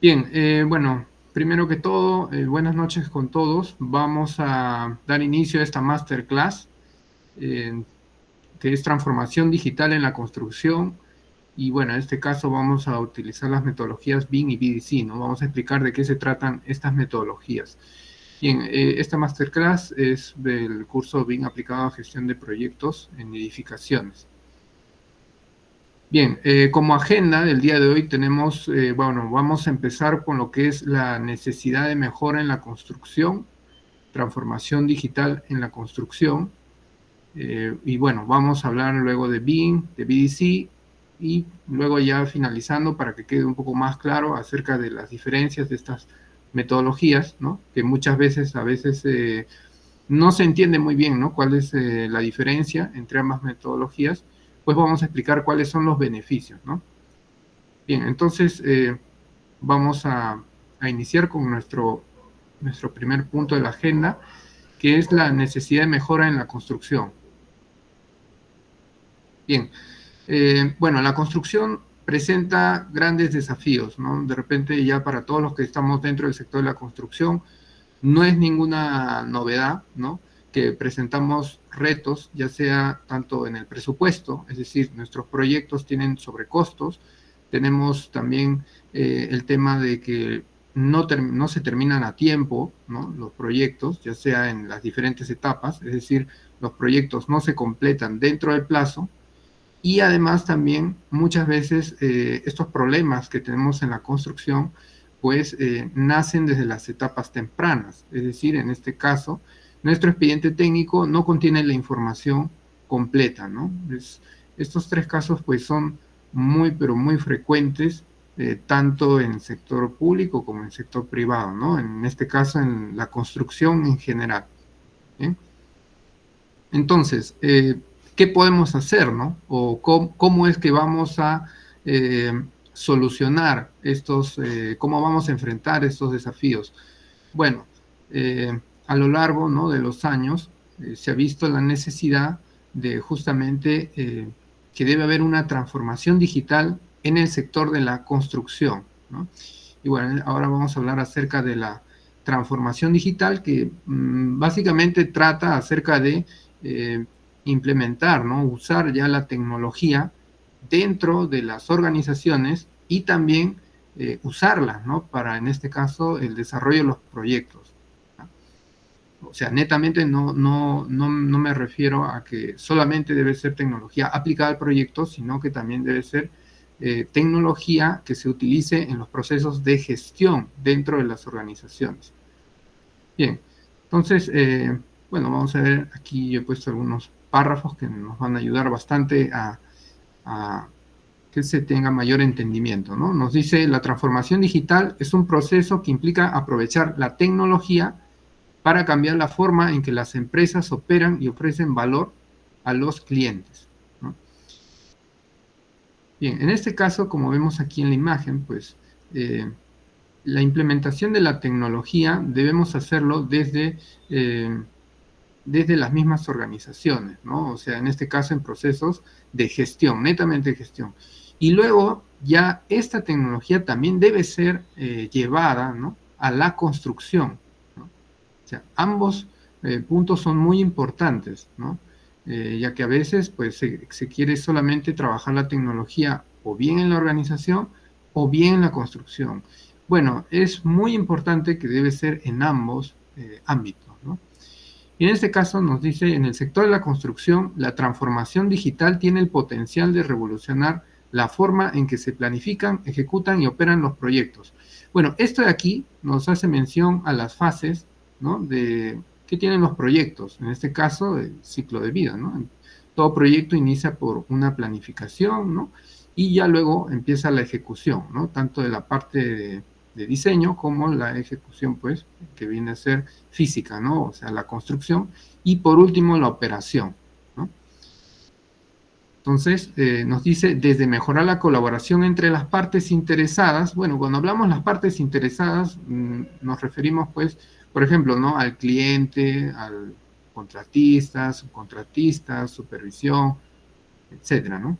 Bien, bueno, primero que todo, buenas noches con todos. Vamos a dar inicio a esta masterclass, eh, que es transformación digital en la construcción. Y bueno, en este caso vamos a utilizar las metodologías BIM y BDC, ¿no? Vamos a explicar de qué se tratan estas metodologías. Bien, esta masterclass es del curso BIM aplicado a gestión de proyectos en edificaciones. Bien, como agenda del día de hoy tenemos, bueno, vamos a empezar con lo que es la necesidad de mejora en la construcción, transformación digital en la construcción, y bueno, vamos a hablar luego de BIM, de BDC, y luego ya finalizando para que quede un poco más claro acerca de las diferencias de estas metodologías, ¿no? Que muchas veces, no se entiende muy bien, ¿no? Cuál es la diferencia entre ambas metodologías, pues vamos a explicar cuáles son los beneficios, ¿no? Bien, entonces vamos a iniciar con nuestro primer punto de la agenda, que es la necesidad de mejora en la construcción. Bien, bueno, la construcción presenta grandes desafíos, ¿no? De repente ya para todos los que estamos dentro del sector de la construcción, no es ninguna novedad, ¿no? Que presentamos retos, ya sea tanto en el presupuesto, es decir, nuestros proyectos tienen sobrecostos, tenemos también el tema de que no se terminan a tiempo, ¿no? Los proyectos, ya sea en las diferentes etapas, es decir, los proyectos no se completan dentro del plazo, y además también muchas veces estos problemas que tenemos en la construcción pues nacen desde las etapas tempranas, es decir, en este caso, nuestro expediente técnico no contiene la información completa, ¿no? Estos tres casos pues son muy, pero muy frecuentes, tanto en el sector público como en el sector privado, ¿no? En este caso, en la construcción en general, ¿bien? Entonces, ¿qué podemos hacer, no? O cómo es que vamos a eh, solucionar cómo vamos a enfrentar estos desafíos. Bueno, a lo largo, ¿no? de los años se ha visto la necesidad de justamente que debe haber una transformación digital en el sector de la construcción, ¿no? Y bueno, ahora vamos a hablar acerca de la transformación digital que básicamente trata acerca de eh, implementar, ¿no? Usar ya la tecnología dentro de las organizaciones y también usarla, ¿no? Para, en este caso, el desarrollo de los proyectos, ¿no? O sea, netamente no me refiero a que solamente debe ser tecnología aplicada al proyecto, sino que también debe ser tecnología que se utilice en los procesos de gestión dentro de las organizaciones. Bien, entonces, bueno, vamos a ver, aquí yo he puesto algunos párrafos que nos van a ayudar bastante a que se tenga mayor entendimiento, ¿no? Nos dice, la transformación digital es un proceso que implica aprovechar la tecnología para cambiar la forma en que las empresas operan y ofrecen valor a los clientes, ¿no? Bien, en este caso, como vemos aquí en la imagen, pues la implementación de la tecnología debemos hacerlo desde las mismas organizaciones, ¿no? O sea, en este caso en procesos de gestión, netamente de gestión. Y luego ya esta tecnología también debe ser llevada, ¿no? a la construcción, ¿no? O sea, ambos puntos son muy importantes, ¿no? Ya que a veces pues se quiere solamente trabajar la tecnología o bien en la organización o bien en la construcción. Bueno, es muy importante que debe ser en ambos ámbitos, ¿no? Y en este caso nos dice, en el sector de la construcción, la transformación digital tiene el potencial de revolucionar la forma en que se planifican, ejecutan y operan los proyectos. Bueno, esto de aquí nos hace mención a las fases, ¿no? que tienen los proyectos, en este caso, el ciclo de vida, ¿no? Todo proyecto inicia por una planificación, ¿no? Y ya luego empieza la ejecución, ¿no? Tanto de la parte de diseño como la ejecución, pues, que viene a ser física, ¿no? O sea, la construcción. Y por último, la operación, ¿no? Entonces, nos dice, desde mejorar la colaboración entre las partes interesadas, bueno, cuando hablamos las partes interesadas, nos referimos, pues, por ejemplo, ¿no? Al cliente, al contratista, subcontratistas, supervisión, etcétera, ¿no?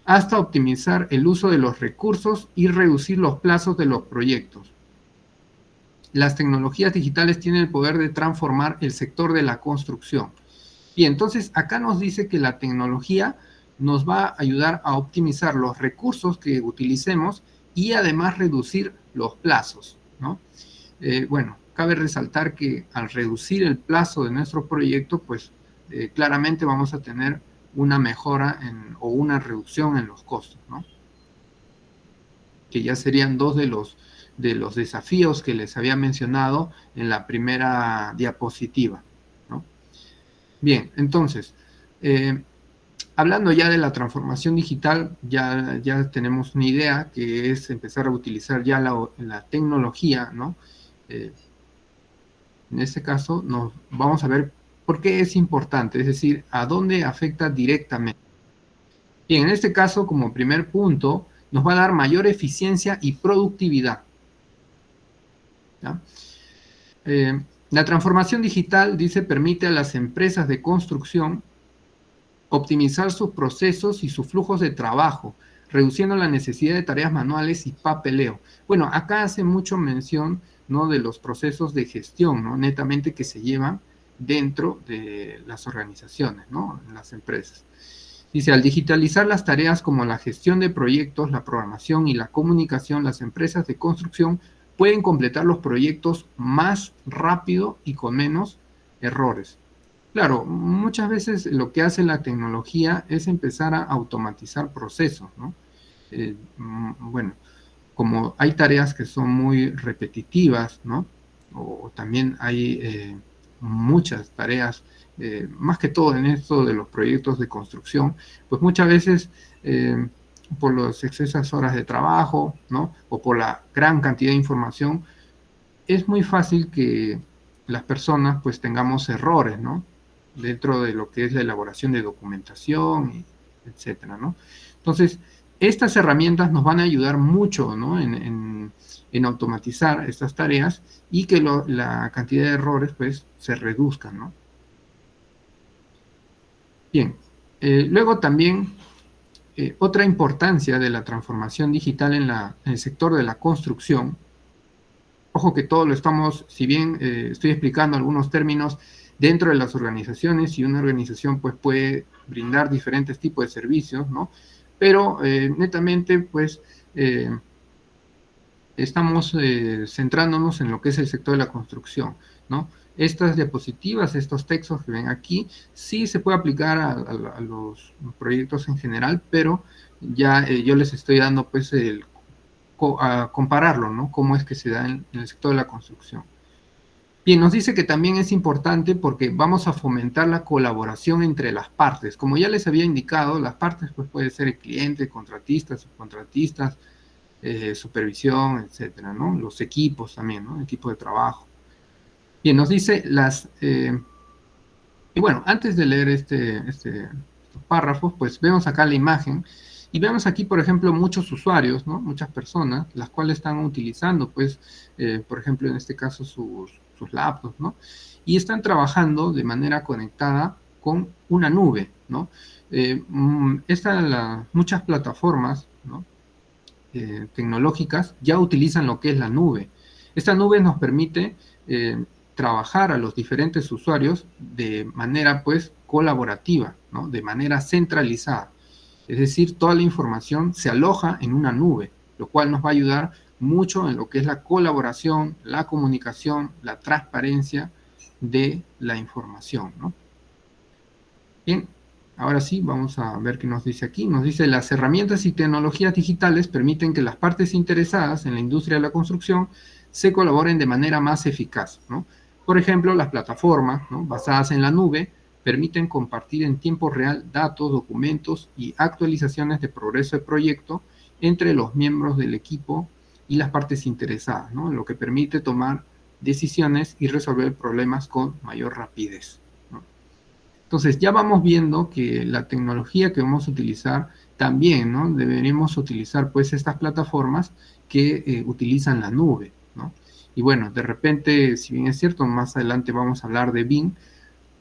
hasta optimizar el uso de los recursos y reducir los plazos de los proyectos. Las tecnologías digitales tienen el poder de transformar el sector de la construcción. Y entonces acá nos dice que la tecnología nos va a ayudar a optimizar los recursos que utilicemos y además reducir los plazos, ¿no? Bueno, cabe resaltar que al reducir el plazo de nuestro proyecto, pues claramente vamos a tener una mejora o una reducción en los costos, ¿no? Que ya serían dos de los desafíos que les había mencionado en la primera diapositiva, ¿no? Bien, entonces, hablando ya de la transformación digital, ya tenemos una idea que es empezar a utilizar ya la tecnología, ¿no? En este caso, vamos a ver por qué es importante, es decir, a dónde afecta directamente. Bien, en este caso, como primer punto, nos va a dar mayor eficiencia y productividad, ¿ya? La transformación digital, dice, permite a las empresas de construcción optimizar sus procesos y sus flujos de trabajo, reduciendo la necesidad de tareas manuales y papeleo. Bueno, acá hace mucho mención, ¿no?, de los procesos de gestión, ¿no?, netamente que se llevan dentro de las organizaciones, ¿no?, en las empresas. Dice, al digitalizar las tareas como la gestión de proyectos, la programación y la comunicación, las empresas de construcción pueden completar los proyectos más rápido y con menos errores. Claro, muchas veces lo que hace la tecnología es empezar a automatizar procesos, ¿no? Bueno, como hay tareas que son muy repetitivas, ¿no? O también hay muchas tareas, más que todo en esto de los proyectos de construcción, pues muchas veces por las excesas horas de trabajo, ¿no?, o por la gran cantidad de información, es muy fácil que las personas pues tengamos errores, ¿no?, dentro de lo que es la elaboración de documentación, etcétera, ¿no? Entonces, estas herramientas nos van a ayudar mucho, ¿no?, en automatizar estas tareas y que la cantidad de errores pues se reduzcan, ¿no? Bien, luego también otra importancia de la transformación digital en el sector de la construcción. Ojo que todo lo estamos, si bien estoy explicando algunos términos dentro de las organizaciones, y una organización pues puede brindar diferentes tipos de servicios, ¿no? Pero netamente pues estamos centrándonos en lo que es el sector de la construcción, ¿no? Estas diapositivas, estos textos que ven aquí, sí se puede aplicar a los proyectos en general, pero ya yo les estoy dando pues a compararlo, ¿no?, cómo es que se da en el sector de la construcción. Bien, nos dice que también es importante porque vamos a fomentar la colaboración entre las partes. Como ya les había indicado, las partes pues puede ser el cliente, contratistas, subcontratistas, supervisión, etcétera, ¿no? Los equipos también, ¿no? Equipo de trabajo. Bien, nos dice y bueno, antes de leer estos párrafos, pues vemos acá la imagen y vemos aquí, por ejemplo, muchos usuarios, ¿no?, muchas personas, las cuales están utilizando, pues, por ejemplo, en este caso, sus laptops, ¿no? Y están trabajando de manera conectada con una nube, ¿no? Muchas plataformas, ¿no?, tecnológicas ya utilizan lo que es la nube. Esta nube nos permite trabajar a los diferentes usuarios de manera pues colaborativa, ¿no?, de manera centralizada. Es decir, toda la información se aloja en una nube, lo cual nos va a ayudar mucho en lo que es la colaboración, la comunicación, la transparencia de la información, ¿no? Bien, ahora sí, vamos a ver qué nos dice aquí. Nos dice, las herramientas y tecnologías digitales permiten que las partes interesadas en la industria de la construcción se colaboren de manera más eficaz, ¿no? Por ejemplo, las plataformas, ¿no?, basadas en la nube permiten compartir en tiempo real datos, documentos y actualizaciones de progreso de proyecto entre los miembros del equipo y las partes interesadas, ¿no?, lo que permite tomar decisiones y resolver problemas con mayor rapidez, ¿no? Entonces, ya vamos viendo que la tecnología que vamos a utilizar también, ¿no?, deberíamos utilizar pues estas plataformas que utilizan la nube, ¿no? Y bueno, de repente, si bien es cierto, más adelante vamos a hablar de BIM,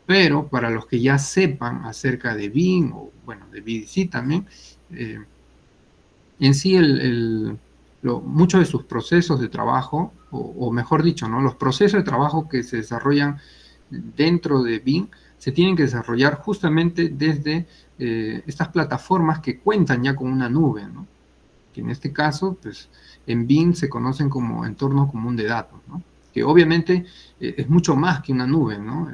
pero para los que ya sepan acerca de BIM, o bueno, de BDC también, en sí muchos de sus procesos de trabajo, o mejor dicho, ¿no? Los procesos de trabajo que se desarrollan dentro de Bing se tienen que desarrollar justamente desde estas plataformas que cuentan ya con una nube, ¿no? Que en este caso, pues en Bing se conocen como entorno común de datos, ¿no? Que obviamente es mucho más que una nube, ¿no?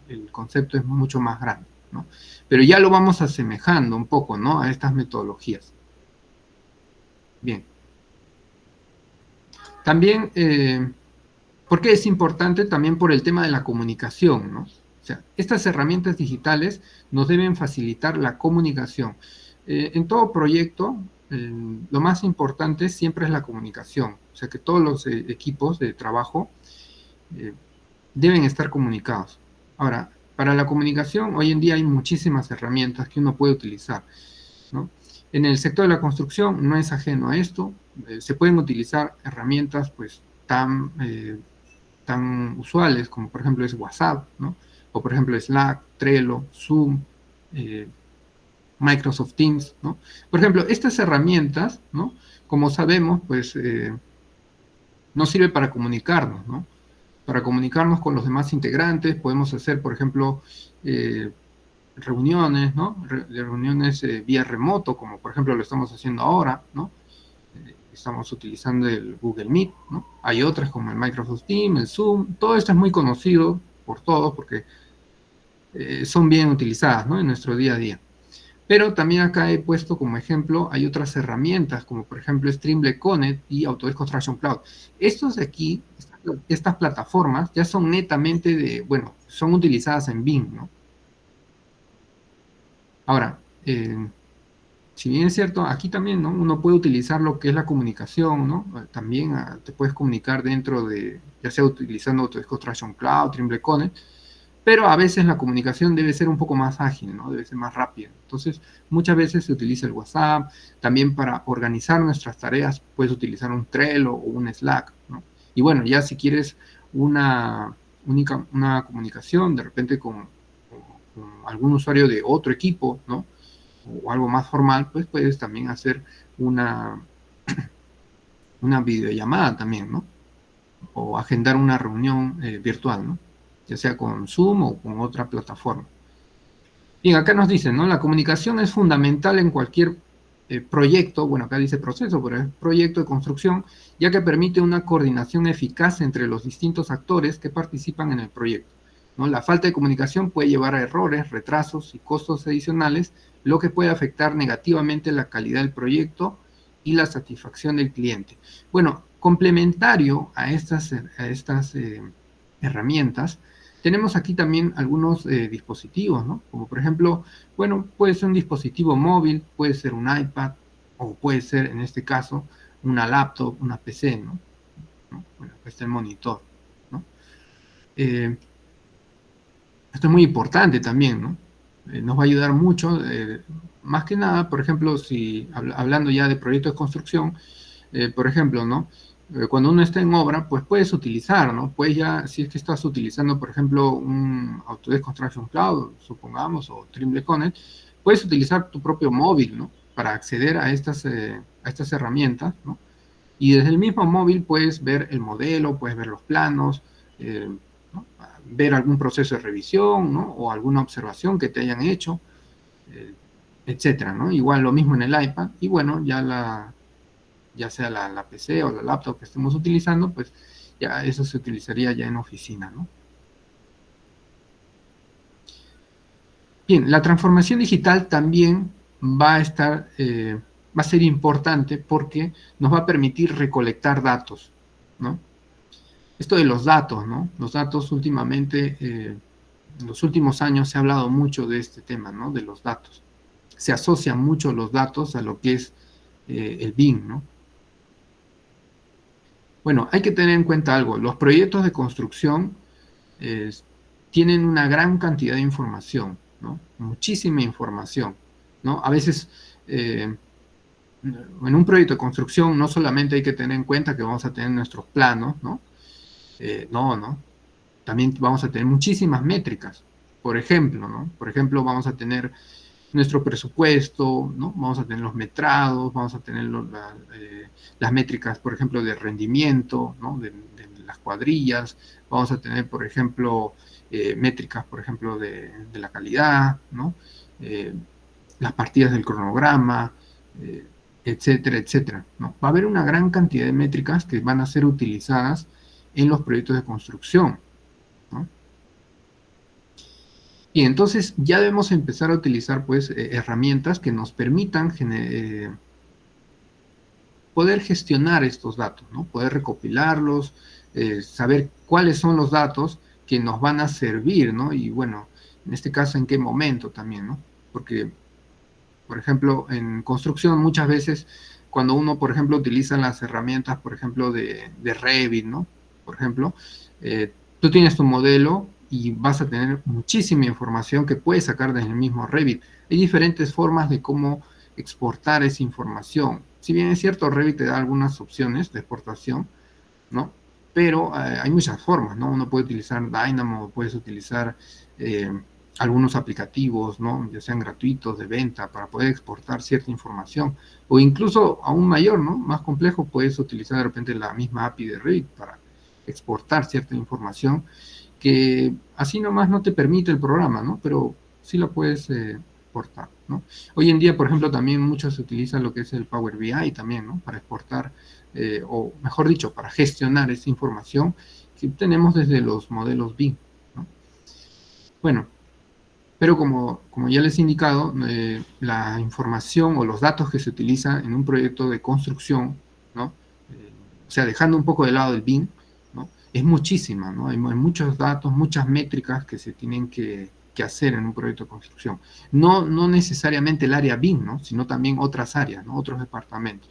El concepto es mucho más grande, ¿no? Pero ya lo vamos asemejando un poco, ¿no? A estas metodologías. Bien. También, ¿por qué es importante? También por el tema de la comunicación, ¿no? O sea, estas herramientas digitales nos deben facilitar la comunicación. En todo proyecto, lo más importante siempre es la comunicación. O sea, que todos los equipos de trabajo eh, deben estar comunicados. Ahora, para la comunicación, hoy en día hay muchísimas herramientas que uno puede utilizar, ¿no? En el sector de la construcción no es ajeno a esto. Se pueden utilizar herramientas pues tan usuales como por ejemplo es WhatsApp, ¿no? O por ejemplo Slack, Trello, Zoom, eh, Microsoft Teams, ¿no? Por ejemplo, estas herramientas, ¿no? Como sabemos, pues nos sirve para comunicarnos, ¿no? Para comunicarnos con los demás integrantes, podemos hacer, por ejemplo, reuniones, ¿no? Reuniones vía remoto, como por ejemplo lo estamos haciendo ahora, ¿no? Estamos utilizando el Google Meet, ¿no? Hay otras como el Microsoft Teams, el Zoom, todo esto es muy conocido por todos porque son bien utilizadas, ¿no? En nuestro día a día. Pero también acá he puesto como ejemplo, hay otras herramientas como por ejemplo Streamlit Connect y Autodesk Construction Cloud. Estos de aquí, estas plataformas ya son netamente bueno, son utilizadas en Bing, ¿no? Ahora, si bien es cierto, aquí también, ¿no? Uno puede utilizar lo que es la comunicación, ¿no? También te puedes comunicar dentro de, ya sea utilizando Autodesk Construction Cloud, Trimble Connect, pero a veces la comunicación debe ser un poco más ágil, ¿no? Debe ser más rápida. Entonces, muchas veces se utiliza el WhatsApp, también para organizar nuestras tareas puedes utilizar un Trello o un Slack, ¿no? Y bueno, ya si quieres una comunicación, de repente con algún usuario de otro equipo, ¿no? O algo más formal, pues puedes también hacer una, una videollamada también, ¿no? O agendar una reunión virtual, ¿no? Ya sea con Zoom o con otra plataforma. Bien, acá nos dicen, ¿no? La comunicación es fundamental en cualquier proyecto, bueno, acá dice proceso, pero es proyecto de construcción, ya que permite una coordinación eficaz entre los distintos actores que participan en el proyecto, ¿no? La falta de comunicación puede llevar a errores, retrasos y costos adicionales, lo que puede afectar negativamente la calidad del proyecto y la satisfacción del cliente. Bueno, complementario a estas herramientas, tenemos aquí también algunos dispositivos, ¿no? Como por ejemplo, bueno, puede ser un dispositivo móvil, puede ser un iPad, o puede ser, en este caso, una laptop, una PC, ¿no? Bueno, acá está el monitor, ¿no? Esto es muy importante también, ¿no? Nos va a ayudar mucho, más que nada, por ejemplo, si hablando ya de proyectos de construcción, por ejemplo, ¿no? Cuando uno está en obra, pues puedes utilizar, ¿no? Pues ya, si es que estás utilizando, por ejemplo, un Autodesk Construction Cloud, supongamos, o Trimble Connect, puedes utilizar tu propio móvil, ¿no? Para acceder a estas herramientas, ¿no? Y desde el mismo móvil puedes ver el modelo, puedes ver los planos, ¿no? Ver algún proceso de revisión, ¿no? O alguna observación que te hayan hecho, eh, etcétera, ¿no? Igual lo mismo en el iPad, y bueno, ya sea la PC o la laptop que estemos utilizando, pues ya eso se utilizaría ya en oficina, ¿no? Bien, la transformación digital también va a estar, va a ser importante porque nos va a permitir recolectar datos, ¿no? Esto de los datos, ¿no? Los datos últimamente, en los últimos años se ha hablado mucho de este tema, ¿no? De los datos. Se asocian mucho los datos a lo que es el BIM, ¿no? Bueno, hay que tener en cuenta algo. Los proyectos de construcción eh, tienen una gran cantidad de información, ¿no? Muchísima información, ¿no? A veces, en un proyecto de construcción no solamente hay que tener en cuenta que vamos a tener nuestros planos, ¿no? No. También vamos a tener muchísimas métricas. Por ejemplo, ¿no? Por ejemplo, vamos a tener nuestro presupuesto, ¿no? Vamos a tener los metrados, vamos a tener las métricas, por ejemplo, de rendimiento, ¿no? De las cuadrillas, vamos a tener, por ejemplo, métricas, por ejemplo, de la calidad, ¿no? Eh, las partidas del cronograma, etcétera, etcétera, ¿no? Va a haber una gran cantidad de métricas que van a ser utilizadas en los proyectos de construcción, ¿no? Y entonces ya debemos empezar a utilizar pues herramientas que nos permitan poder gestionar estos datos, ¿no? Poder recopilarlos, saber cuáles son los datos que nos van a servir, ¿no? Y bueno, en este caso, en qué momento también, ¿no? Porque, por ejemplo, en construcción muchas veces cuando uno, por ejemplo, utiliza las herramientas, por ejemplo, de Revit, ¿no? Por ejemplo, tú tienes tu modelo y vas a tener muchísima información que puedes sacar desde el mismo Revit. Hay diferentes formas de cómo exportar esa información. Si bien es cierto, Revit te da algunas opciones de exportación, ¿no? Pero hay muchas formas, ¿no? Uno puede utilizar Dynamo, puedes utilizar eh, algunos aplicativos, ¿no? Ya sean gratuitos, de venta, para poder exportar cierta información. O incluso aún mayor, ¿no? Más complejo, puedes utilizar de repente la misma API de Revit para exportar cierta información que así nomás no te permite el programa, ¿no? Pero sí la puedes exportar, ¿no? Hoy en día, por ejemplo, también mucho se utiliza lo que es el Power BI también, ¿no? Para exportar, o mejor dicho, para gestionar esa información que tenemos desde los modelos BIM, ¿no? Bueno, pero como ya les he indicado, la información o los datos que se utilizan en un proyecto de construcción, ¿no? O sea, dejando un poco de lado el BIM, ¿no? Es muchísima, ¿no? Hay muchos datos, muchas métricas que se tienen que hacer en un proyecto de construcción. No necesariamente el área BIM, ¿no? Sino también otras áreas, ¿no? Otros departamentos.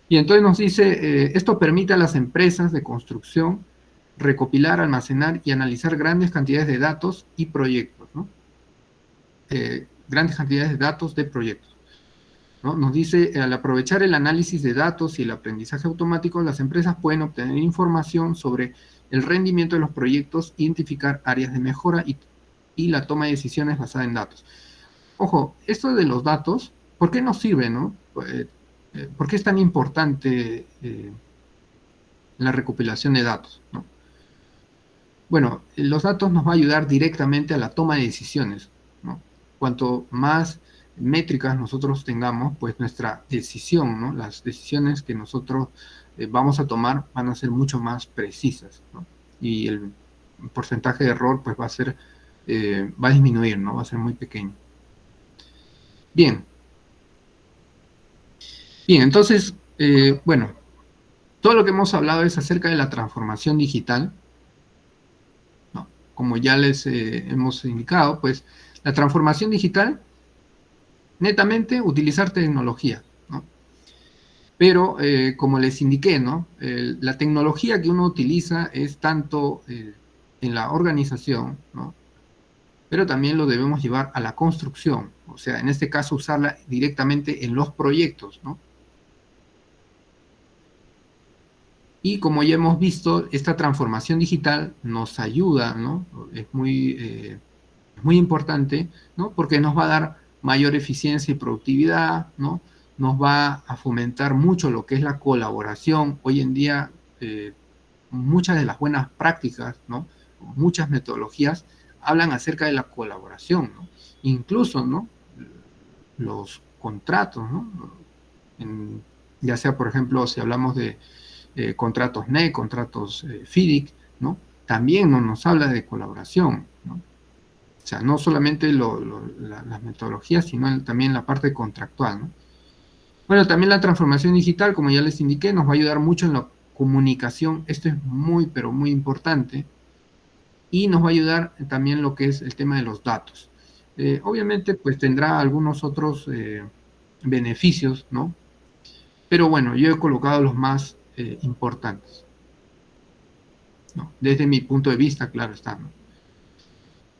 Y entonces nos dice, esto permite a las empresas de construcción recopilar, almacenar y analizar grandes cantidades de datos y proyectos, ¿no? Grandes cantidades de datos de proyectos, ¿no? Nos dice, al aprovechar el análisis de datos y el aprendizaje automático, las empresas pueden obtener información sobre el rendimiento de los proyectos, identificar áreas de mejora y la toma de decisiones basada en datos. Ojo, esto de los datos, ¿por qué nos sirve, no? ¿Por qué es tan importante la recopilación de datos, ¿no? Bueno, los datos nos va a ayudar directamente a la toma de decisiones, ¿no? Cuanto más métricas nosotros tengamos, pues nuestra decisión, ¿no? Las decisiones que nosotros vamos a tomar van a ser mucho más precisas, ¿no? Y el porcentaje de error pues va a ser, va a disminuir, ¿no? Va a ser muy pequeño. Bien. Bien, entonces, bueno, todo lo que hemos hablado es acerca de la transformación digital, ¿no? Como ya les hemos indicado, pues la transformación digital, netamente utilizar tecnología, ¿no? Pero como les indiqué, ¿no? La tecnología que uno utiliza es tanto en la organización, ¿no? Pero también lo debemos llevar a la construcción, o sea, en este caso usarla directamente en los proyectos, ¿no? Y como ya hemos visto, esta transformación digital nos ayuda, ¿no? Es muy importante, ¿no? Porque nos va a dar mayor eficiencia y productividad, ¿no? Nos va a fomentar mucho lo que es la colaboración. Hoy en día, muchas de las buenas prácticas, ¿no? Muchas metodologías hablan acerca de la colaboración, ¿no? Incluso, ¿no? Los contratos, ¿no? En, ya sea, por ejemplo, si hablamos de contratos NEC, contratos FIDIC, ¿no? También nos habla de colaboración, ¿no? O sea, no solamente las metodologías, sino también la parte contractual, ¿no? Bueno, también la transformación digital, como ya les indiqué, nos va a ayudar mucho en la comunicación. Esto es muy, pero muy importante. Y nos va a ayudar también lo que es el tema de los datos. Obviamente, pues tendrá algunos otros beneficios, ¿no? Pero bueno, yo he colocado los más importantes, ¿no? Desde mi punto de vista, claro está, ¿no?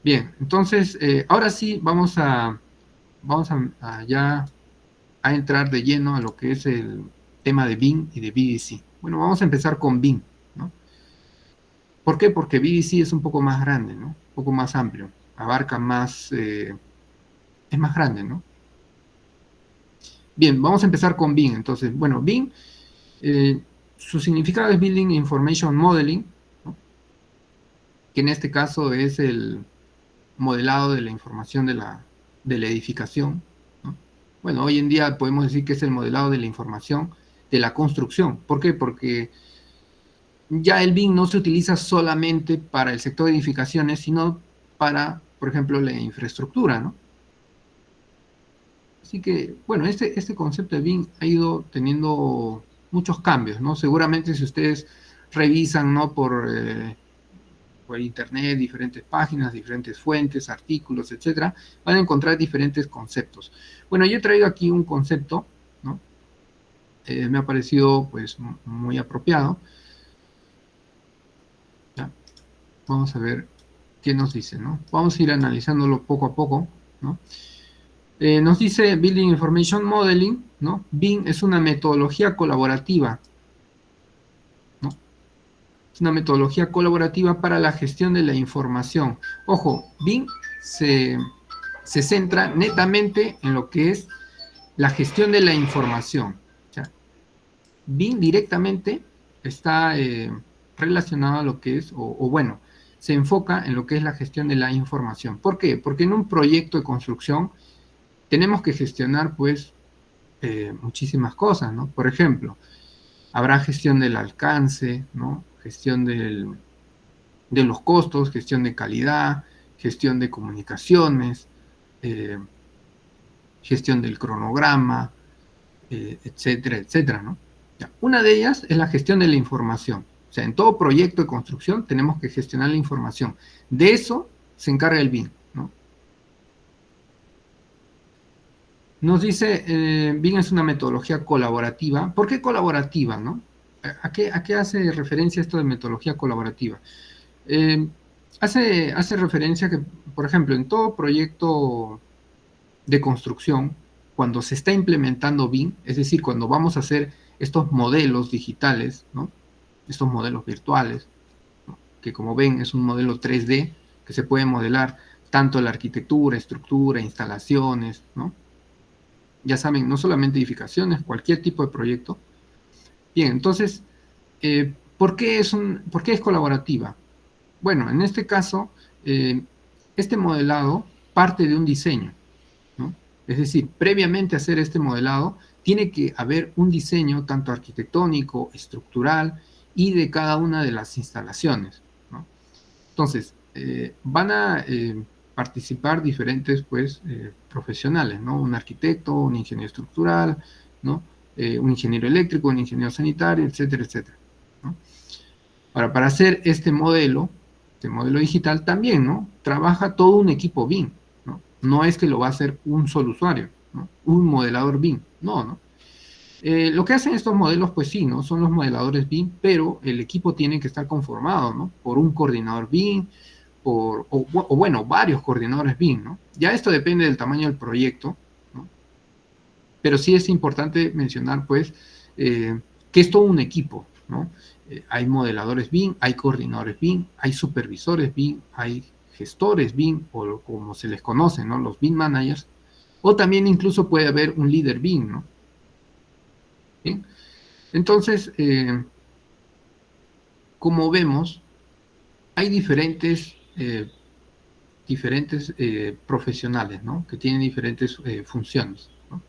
Bien, entonces, ahora sí vamos a ya a entrar de lleno a lo que es el tema de BIM y de VDC. Bueno, vamos a empezar con BIM, ¿no? ¿Por qué? Porque VDC es un poco más grande, ¿no? Un poco más amplio, abarca más, es más grande, ¿no? Bien, vamos a empezar con BIM. Entonces, bueno, BIM, su significado es Building Information Modeling, ¿no? Que en este caso es el modelado de la información de la edificación, ¿no? Bueno, hoy en día podemos decir que es el modelado de la información de la construcción. ¿Por qué? Porque ya el BIM no se utiliza solamente para el sector de edificaciones, sino para, por ejemplo, la infraestructura, ¿no? Así que, bueno, este concepto de BIM ha ido teniendo muchos cambios, ¿no? Seguramente si ustedes revisan, ¿no? Por internet, diferentes páginas, diferentes fuentes, artículos, etcétera, van a encontrar diferentes conceptos. Bueno, yo he traído aquí un concepto, ¿no? Me ha parecido, pues, muy apropiado. ¿Ya? Vamos a ver qué nos dice, ¿no? Vamos a ir analizándolo poco a poco, ¿no? Nos dice Building Information Modeling, ¿no? BIM es una metodología colaborativa, ¿no? Es una metodología colaborativa para la gestión de la información. Ojo, BIM se centra netamente en lo que es la gestión de la información. O sea, BIM directamente está relacionado a lo que es, o bueno, se enfoca en lo que es la gestión de la información. ¿Por qué? Porque en un proyecto de construcción tenemos que gestionar, pues, muchísimas cosas, ¿no? Por ejemplo, habrá gestión del alcance, ¿no? Gestión de los costos, gestión de calidad, gestión de comunicaciones, eh, gestión del cronograma, etcétera, etcétera, ¿no? Ya, una de ellas es la gestión de la información. O sea, en todo proyecto de construcción tenemos que gestionar la información. De eso se encarga el BIM, ¿no? Nos dice, BIM es una metodología colaborativa. ¿Por qué colaborativa, no? ¿A qué hace referencia esto de metodología colaborativa? Eh, hace referencia que, por ejemplo, en todo proyecto de construcción, cuando se está implementando BIM, es decir, cuando vamos a hacer estos modelos digitales, ¿no? Estos modelos virtuales, ¿no? Que como ven es un modelo 3D que se puede modelar tanto la arquitectura, estructura, instalaciones, ¿no? Ya saben, no solamente edificaciones, cualquier tipo de proyecto. Bien, entonces, ¿por qué es colaborativa? Bueno, en este caso, este modelado parte de un diseño, ¿no? Es decir, previamente a hacer este modelado, tiene que haber un diseño tanto arquitectónico, estructural y de cada una de las instalaciones, ¿no? Entonces, van a participar diferentes, pues, profesionales, ¿no? Un arquitecto, un ingeniero estructural, ¿no? Un ingeniero eléctrico, un ingeniero sanitario, etcétera, etcétera, ¿no? Ahora, para hacer este modelo digital también, ¿no? Trabaja todo un equipo BIM, ¿no? No es que lo va a hacer un solo usuario, ¿no? Un modelador BIM, no, ¿no? Lo que hacen estos modelos, pues sí, ¿no? Son los modeladores BIM, pero el equipo tiene que estar conformado, ¿no? Por un coordinador BIM, o bueno, varios coordinadores BIM, ¿no? Ya esto depende del tamaño del proyecto, ¿no? Pero sí es importante mencionar, pues, que es todo un equipo, ¿no? Hay modeladores BIM, hay coordinadores BIM, hay supervisores BIM, hay gestores BIM, o como se les conoce, ¿no? Los BIM managers, o también incluso puede haber un líder BIM, ¿no? ¿Bien? Entonces, como vemos, hay diferentes profesionales, ¿no? Que tienen diferentes funciones, ¿no?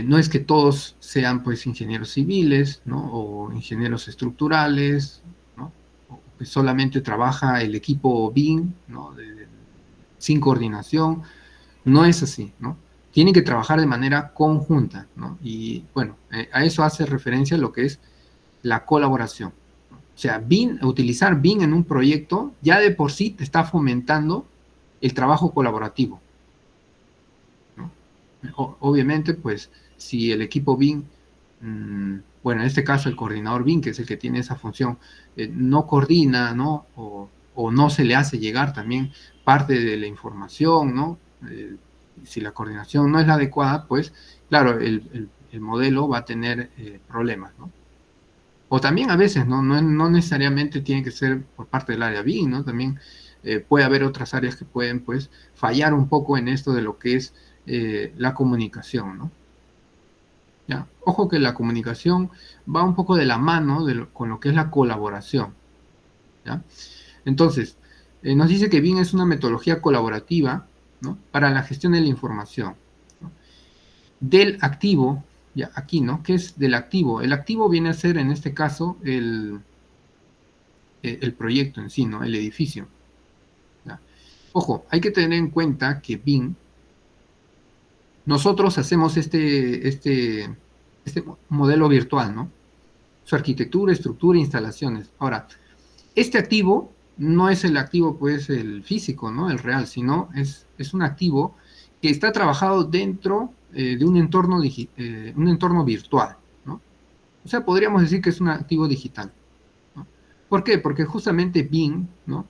No es que todos sean, pues, ingenieros civiles, ¿no? O ingenieros estructurales, ¿no? O que solamente trabaja el equipo BIM, ¿no? Sin coordinación. No es así, ¿no? Tienen que trabajar de manera conjunta, ¿no? Y bueno, a eso hace referencia lo que es la colaboración. O sea, BIM, utilizar BIM en un proyecto ya de por sí te está fomentando el trabajo colaborativo, ¿no? Obviamente, pues, si el equipo BIM, bueno, en este caso el coordinador BIM, que es el que tiene esa función, no coordina, ¿no? O no se le hace llegar también parte de la información, ¿no? Si la coordinación no es la adecuada, pues, claro, el modelo va a tener problemas, ¿no? O también a veces, ¿no? No necesariamente tiene que ser por parte del área BIM, ¿no? También puede haber otras áreas que pueden, pues, fallar un poco en esto de lo que es la comunicación, ¿no? ¿Ya? Ojo que la comunicación va un poco de la mano con lo que es la colaboración, ¿ya? Entonces, nos dice que BIM es una metodología colaborativa, ¿no?, para la gestión de la información, ¿no?, del activo, ya aquí, ¿no? ¿Qué es del activo? El activo viene a ser, en este caso, el proyecto en sí, ¿no?, el edificio, ¿ya? Ojo, hay que tener en cuenta que BIM, nosotros hacemos este modelo virtual, ¿no? Su arquitectura, estructura, instalaciones. Ahora, este activo no es el activo, pues, el físico, ¿no?, el real, sino es un activo que está trabajado dentro de un entorno virtual, ¿no? O sea, podríamos decir que es un activo digital, ¿no? ¿Por qué? Porque justamente BIM, ¿no?,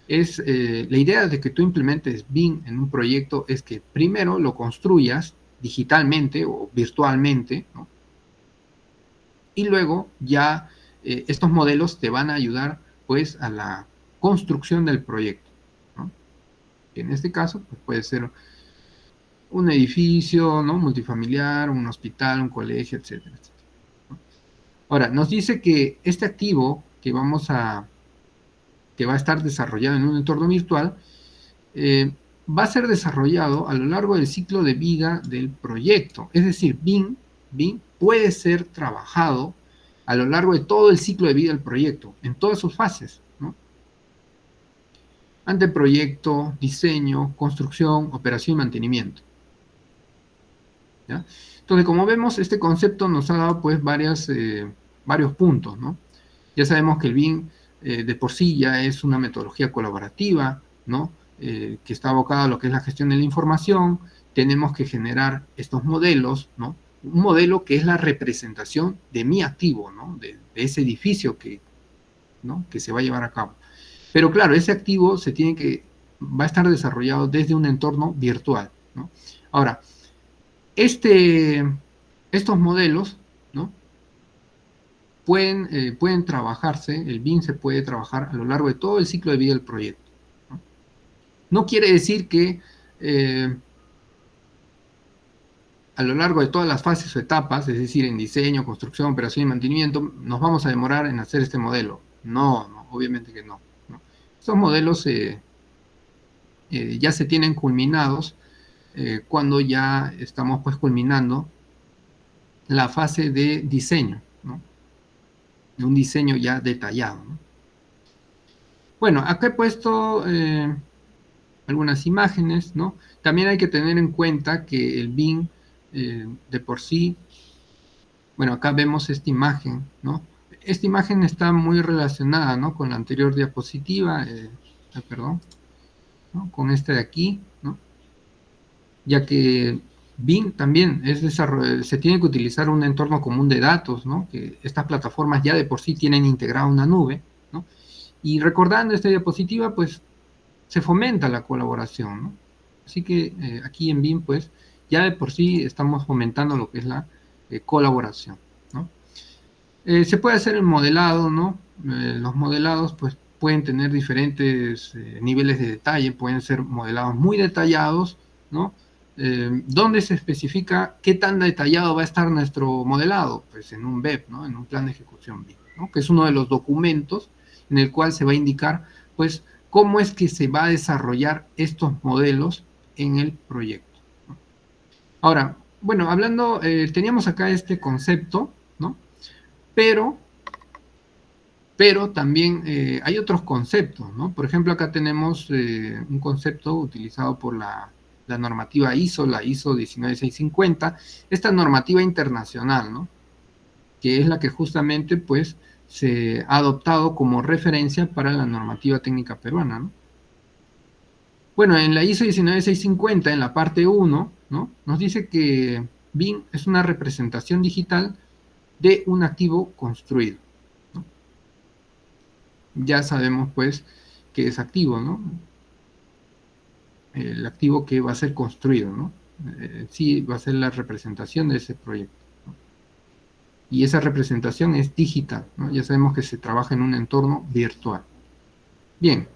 es la idea de que tú implementes BIM en un proyecto es que primero lo construyas digitalmente o virtualmente, ¿no?, y luego ya estos modelos te van a ayudar, pues, a la construcción del proyecto, ¿no? En este caso, pues, puede ser un edificio, ¿no?, multifamiliar, un hospital, un colegio, etcétera, etcétera, ¿no? Ahora, nos dice que este activo que va a estar desarrollado en un entorno virtual, eh, va a ser desarrollado a lo largo del ciclo de vida del proyecto. Es decir, BIM puede ser trabajado a lo largo de todo el ciclo de vida del proyecto, en todas sus fases, ¿no? Anteproyecto, diseño, construcción, operación y mantenimiento, ¿ya? Entonces, como vemos, este concepto nos ha dado, pues, varios puntos, ¿no? Ya sabemos que el BIM de por sí ya es una metodología colaborativa, ¿no?, que está abocada a lo que es la gestión de la información. Tenemos que generar estos modelos, ¿no? Un modelo que es la representación de mi activo, ¿no?, de ese edificio ¿no?, que se va a llevar a cabo. Pero claro, ese activo va a estar desarrollado desde un entorno virtual, ¿no? Ahora, estos modelos, ¿no?, pueden trabajarse, el BIM se puede trabajar a lo largo de todo el ciclo de vida del proyecto, ¿no? No quiere decir que a lo largo de todas las fases o etapas, es decir, en diseño, construcción, operación y mantenimiento, nos vamos a demorar en hacer este modelo. No, no, obviamente que no, ¿no? Estos modelos ya se tienen culminados cuando ya estamos, pues, culminando la fase de diseño, ¿no?, de un diseño ya detallado, ¿no? Bueno, acá he puesto algunas imágenes, ¿no? También hay que tener en cuenta que el BIM de por sí, bueno, acá vemos esta imagen, ¿no? Esta imagen está muy relacionada, ¿no?, con la anterior diapositiva, perdón, ¿no?, con esta de aquí, ¿no?, ya que BIM también se tiene que utilizar un entorno común de datos, ¿no?, que estas plataformas ya de por sí tienen integrada una nube, ¿no? Y recordando esta diapositiva, pues, se fomenta la colaboración, ¿no? Así que aquí en BIM, pues, ya de por sí estamos fomentando lo que es la colaboración, ¿no? Se puede hacer el modelado, ¿no? Los modelados, pues, pueden tener diferentes niveles de detalle, pueden ser modelados muy detallados, ¿no? ¿Dónde se especifica qué tan detallado va a estar nuestro modelado? Pues en un BEP, ¿no?, en un plan de ejecución BIM, ¿no?, que es uno de los documentos en el cual se va a indicar, pues, cómo es que se va a desarrollar estos modelos en el proyecto, ¿no? Ahora, bueno, hablando, teníamos acá este concepto, ¿no?, pero también hay otros conceptos, ¿no? Por ejemplo, acá tenemos un concepto utilizado por la normativa ISO, la ISO 19650, esta normativa internacional, ¿no?, que es la que justamente, pues, se ha adoptado como referencia para la normativa técnica peruana, ¿no? Bueno, en la ISO 19650, en la parte 1, ¿no?, nos dice que BIM es una representación digital de un activo construido, ¿no? Ya sabemos, pues, que es activo, ¿no? El activo que va a ser construido, ¿no? Sí, va a ser la representación de ese proyecto, ¿no? Y esa representación es digital, ¿no? Ya sabemos que se trabaja en un entorno virtual. Bien,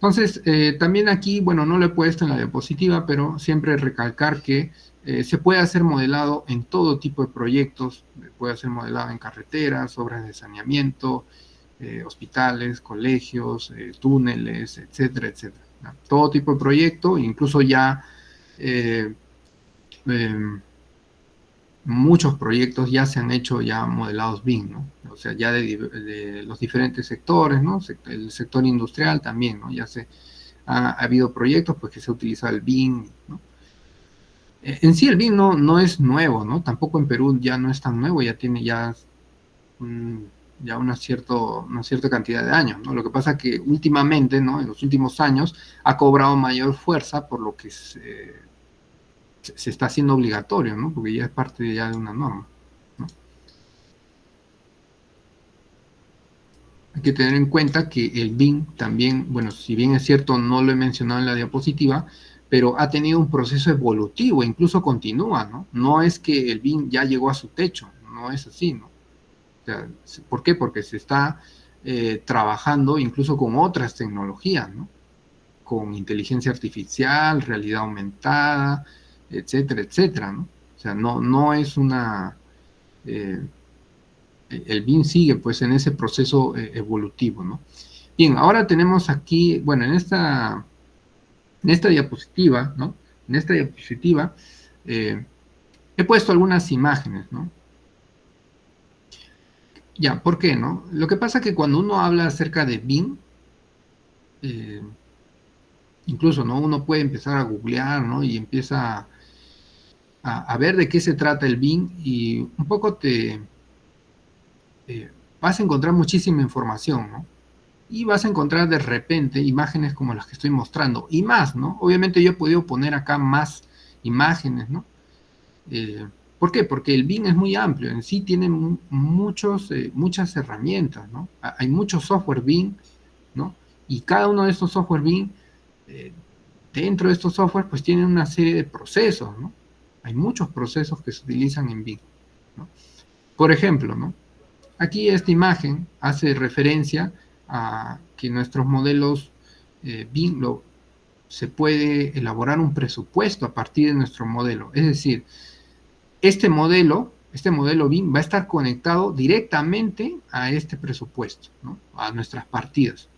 Entonces, también aquí, bueno, no lo he puesto en la diapositiva, pero siempre recalcar que se puede hacer modelado en todo tipo de proyectos, puede ser modelado en carreteras, obras de saneamiento, hospitales, colegios, túneles, etcétera, etcétera, ¿no? Todo tipo de proyecto, incluso ya eh, eh, muchos proyectos ya se han hecho ya modelados BIM, ¿no? O sea, ya de los diferentes sectores, ¿no? El sector industrial también, ¿no? Ya ha habido proyectos pues que se ha utilizado el BIM, ¿no? En sí el BIM no es nuevo, ¿no? Tampoco en Perú ya no es tan nuevo, ya tiene ya una cierta cantidad de años, ¿no? Lo que pasa es que últimamente, ¿no? En los últimos años ha cobrado mayor fuerza por lo que se está haciendo obligatorio, ¿no? Porque ya es parte ya de una norma, ¿no? Hay que tener en cuenta que el BIM también, bueno, si bien es cierto, no lo he mencionado en la diapositiva, pero ha tenido un proceso evolutivo, incluso continúa, ¿no? No es que el BIM ya llegó a su techo, no es así, ¿no? O sea, ¿por qué? Porque se está trabajando incluso con otras tecnologías, ¿no? Con inteligencia artificial, realidad aumentada, etcétera, etcétera, ¿no? O sea, no es una... eh, el BIM sigue pues en ese proceso evolutivo, ¿no? Bien, ahora tenemos aquí, bueno, en esta diapositiva, ¿no? En esta diapositiva eh, he puesto algunas imágenes, ¿no? Ya, ¿por qué, no? Lo que pasa es que cuando uno habla acerca de BIM, eh, incluso, ¿no? Uno puede empezar a googlear, ¿no? Y empieza a ver de qué se trata el BIM y un poco vas a encontrar muchísima información, ¿no? Y vas a encontrar de repente imágenes como las que estoy mostrando y más, ¿no? Obviamente yo he podido poner acá más imágenes, ¿no? ¿Por qué? Porque el BIM es muy amplio, en sí tiene muchas herramientas, ¿no? Hay mucho software BIM, ¿no? Y cada uno de estos software BIM, eh, dentro de estos software, pues tienen una serie de procesos, ¿no? Hay muchos procesos que se utilizan en BIM, ¿no? Por ejemplo, ¿no? Aquí esta imagen hace referencia a que nuestros modelos BIM se puede elaborar un presupuesto a partir de nuestro modelo. Es decir, este modelo BIM va a estar conectado directamente a este presupuesto, ¿no? A nuestras partidas,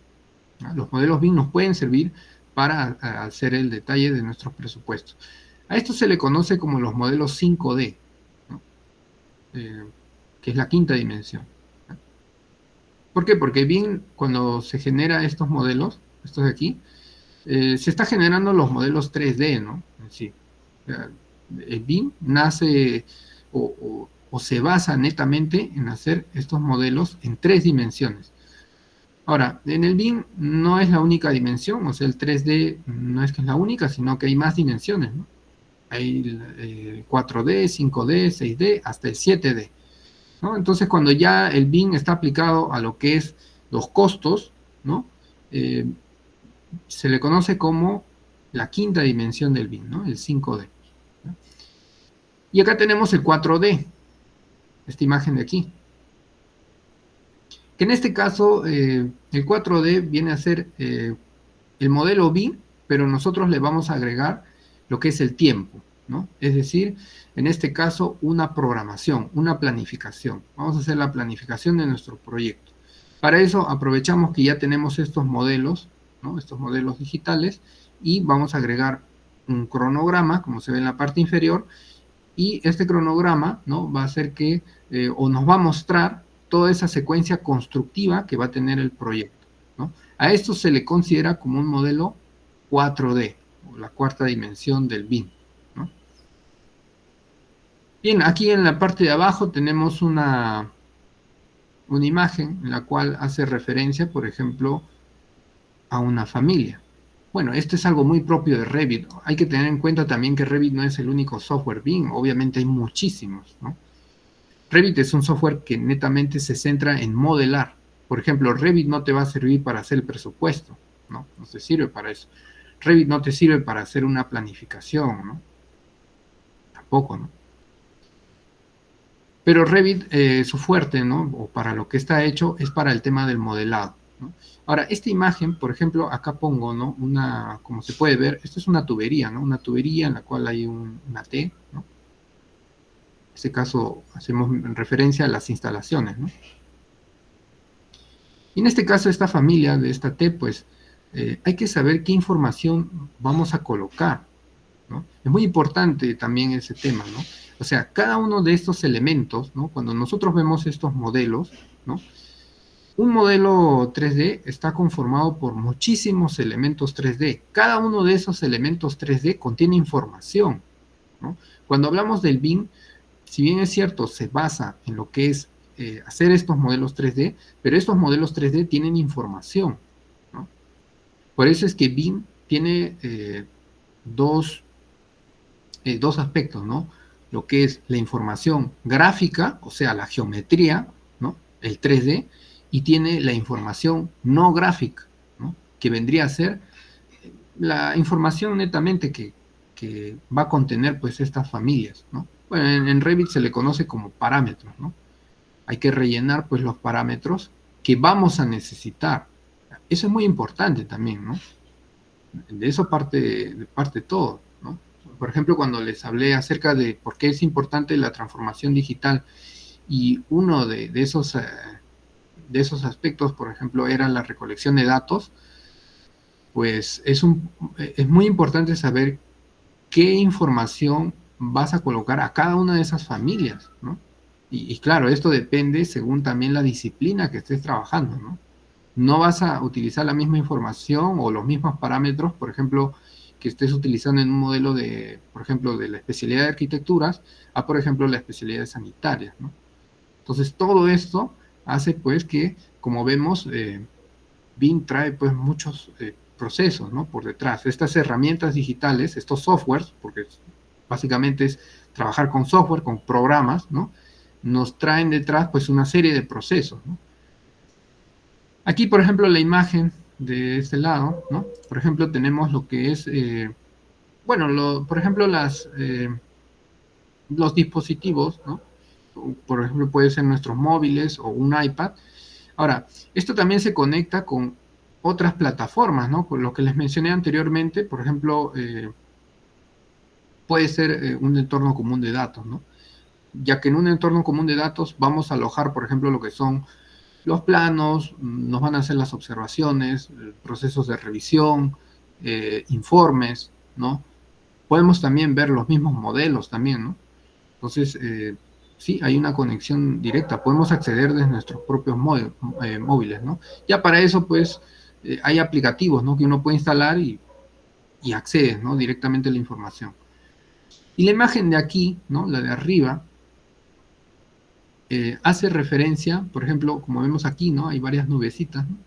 ¿no? Los modelos BIM nos pueden servir para hacer el detalle de nuestros presupuestos. A esto se le conoce como los modelos 5D, ¿no? Eh, que es la quinta dimensión. ¿Por qué? Porque BIM, cuando se genera estos modelos, estos de aquí, se está generando los modelos 3D, ¿no? Sí. El BIM nace o se basa netamente en hacer estos modelos en 3 dimensiones. Ahora, en el BIM no es la única dimensión, o sea, el 3D no es que es la única, sino que hay más dimensiones, ¿no? Hay 4D, 5D, 6D, hasta el 7D, ¿no? Entonces, cuando ya el BIM está aplicado a lo que es los costos, ¿no? Eh, se le conoce como la quinta dimensión del BIM, ¿no? El 5D, ¿no? Y acá tenemos el 4D, esta imagen de aquí, que en este caso el 4D viene a ser el modelo BIM, pero nosotros le vamos a agregar lo que es el tiempo, ¿no? Es decir, en este caso una programación, una planificación. Vamos a hacer la planificación de nuestro proyecto. Para eso aprovechamos que ya tenemos estos modelos, ¿no? Estos modelos digitales, y vamos a agregar un cronograma, como se ve en la parte inferior, y este cronograma, ¿no? Va a hacer que, o nos va a mostrar toda esa secuencia constructiva que va a tener el proyecto, ¿no? A esto se le considera como un modelo 4D, o la cuarta dimensión del BIM, ¿no? Bien, aquí en la parte de abajo tenemos una imagen en la cual hace referencia, por ejemplo, a una familia. Bueno, esto es algo muy propio de Revit. Hay que tener en cuenta también que Revit no es el único software BIM, obviamente hay muchísimos, ¿no? Revit es un software que netamente se centra en modelar. Por ejemplo, Revit no te va a servir para hacer el presupuesto, ¿no? No te sirve para eso. Revit no te sirve para hacer una planificación, ¿no? Tampoco, ¿no? Pero Revit, su fuerte, ¿no? O para lo que está hecho, es para el tema del modelado, ¿no? Ahora, esta imagen, por ejemplo, acá pongo, ¿no? Como se puede ver, esto es una tubería, ¿no? Una tubería en la cual hay una T, ¿no? En este caso hacemos referencia a las instalaciones, ¿no? Y en este caso, esta familia de esta T, pues, hay que saber qué información vamos a colocar, ¿no? Es muy importante también ese tema, ¿no? O sea, cada uno de estos elementos, ¿no? Cuando nosotros vemos estos modelos, ¿no? Un modelo 3D está conformado por muchísimos elementos 3D. Cada uno de esos elementos 3D contiene información, ¿no? Cuando hablamos del BIM, si bien es cierto, se basa en lo que es hacer estos modelos 3D, pero estos modelos 3D tienen información, ¿no? Por eso es que BIM tiene dos aspectos, ¿no? Lo que es la información gráfica, o sea, la geometría, ¿no? El 3D, y tiene la información no gráfica, ¿no? Que vendría a ser la información netamente que va a contener, pues, estas familias, ¿no? Bueno, en Revit se le conoce como parámetros, ¿no? Hay que rellenar, pues, los parámetros que vamos a necesitar. Eso es muy importante también, ¿no? De eso parte todo, ¿no? Por ejemplo, cuando les hablé acerca de por qué es importante la transformación digital, y uno de esos aspectos, por ejemplo, era la recolección de datos, pues es muy importante saber qué información vas a colocar a cada una de esas familias, ¿no? Y claro, esto depende según también la disciplina que estés trabajando, ¿no? No vas a utilizar la misma información o los mismos parámetros, por ejemplo, que estés utilizando en un modelo de, por ejemplo, de la especialidad de arquitecturas, a, por ejemplo, la especialidad de sanitarias, ¿no? Entonces, todo esto hace, pues, que, como vemos, BIM trae, pues, muchos procesos, ¿no? Por detrás. Estas herramientas digitales, estos softwares, porque básicamente es trabajar con software, con programas, ¿no? Nos traen detrás, pues, una serie de procesos, ¿no? Aquí, por ejemplo, la imagen de este lado, ¿no? Por ejemplo, tenemos lo que es, bueno, por ejemplo, los dispositivos, ¿no? Por ejemplo, puede ser nuestros móviles o un iPad. Ahora, esto también se conecta con otras plataformas, ¿no? Con lo que les mencioné anteriormente, por ejemplo, puede ser un entorno común de datos, ¿no? Ya que en un entorno común de datos vamos a alojar, por ejemplo, lo que son los planos, nos van a hacer las observaciones, procesos de revisión, informes, ¿no? Podemos también ver los mismos modelos también, ¿no? Entonces, sí, hay una conexión directa, podemos acceder desde nuestros propios móviles, ¿no? Ya para eso, pues, hay aplicativos, ¿no? Que uno puede instalar y accede, ¿no? Directamente a la información. Y la imagen de aquí, ¿no? La de arriba, hace referencia, por ejemplo, como vemos aquí, ¿no? Hay varias nubecitas, ¿no?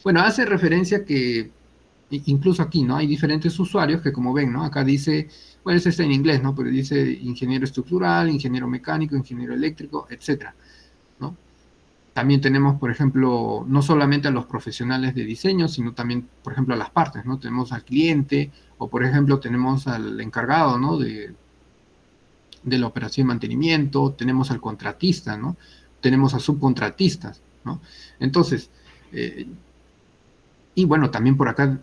Bueno, hace referencia que incluso aquí, ¿no? Hay diferentes usuarios que, como ven, ¿no? Acá dice, bueno, eso está en inglés, ¿no? Pero dice ingeniero estructural, ingeniero mecánico, ingeniero eléctrico, etcétera, ¿no? También tenemos, por ejemplo, no solamente a los profesionales de diseño, sino también, por ejemplo, a las partes, ¿no? Tenemos al cliente, o por ejemplo, tenemos al encargado, ¿no? De la operación y mantenimiento, tenemos al contratista, ¿no? Tenemos a subcontratistas, ¿no? Entonces, y bueno, también por acá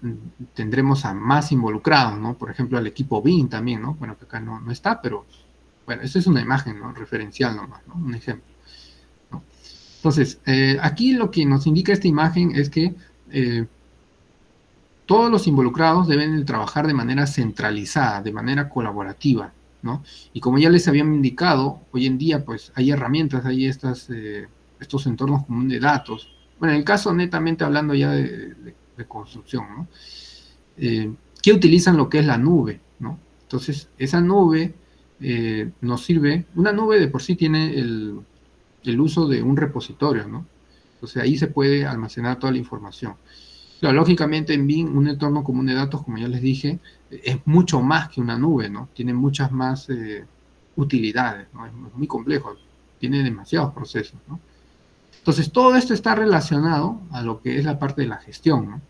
tendremos a más involucrados, ¿no? Por ejemplo, al equipo BIM también, ¿no? Bueno, que acá no está, pero bueno, esa es una imagen, ¿no? Referencial nomás, ¿no? Un ejemplo, ¿no? Entonces, aquí lo que nos indica esta imagen es que todos los involucrados deben de trabajar de manera centralizada, de manera colaborativa, ¿no? Y como ya les habían indicado, hoy en día pues hay herramientas, hay estos entornos comunes de datos. Bueno, en el caso netamente hablando ya de construcción, ¿no? Que utilizan lo que es la nube, ¿no? Entonces, esa nube nos sirve, una nube de por sí tiene el uso de un repositorio, ¿no? Entonces ahí se puede almacenar toda la información. Claro, lógicamente en BIM, un entorno común de datos, como ya les dije, es mucho más que una nube, ¿no? Tiene muchas más utilidades, ¿no? Es muy complejo, tiene demasiados procesos, ¿no? Entonces, todo esto está relacionado a lo que es la parte de la gestión, ¿no?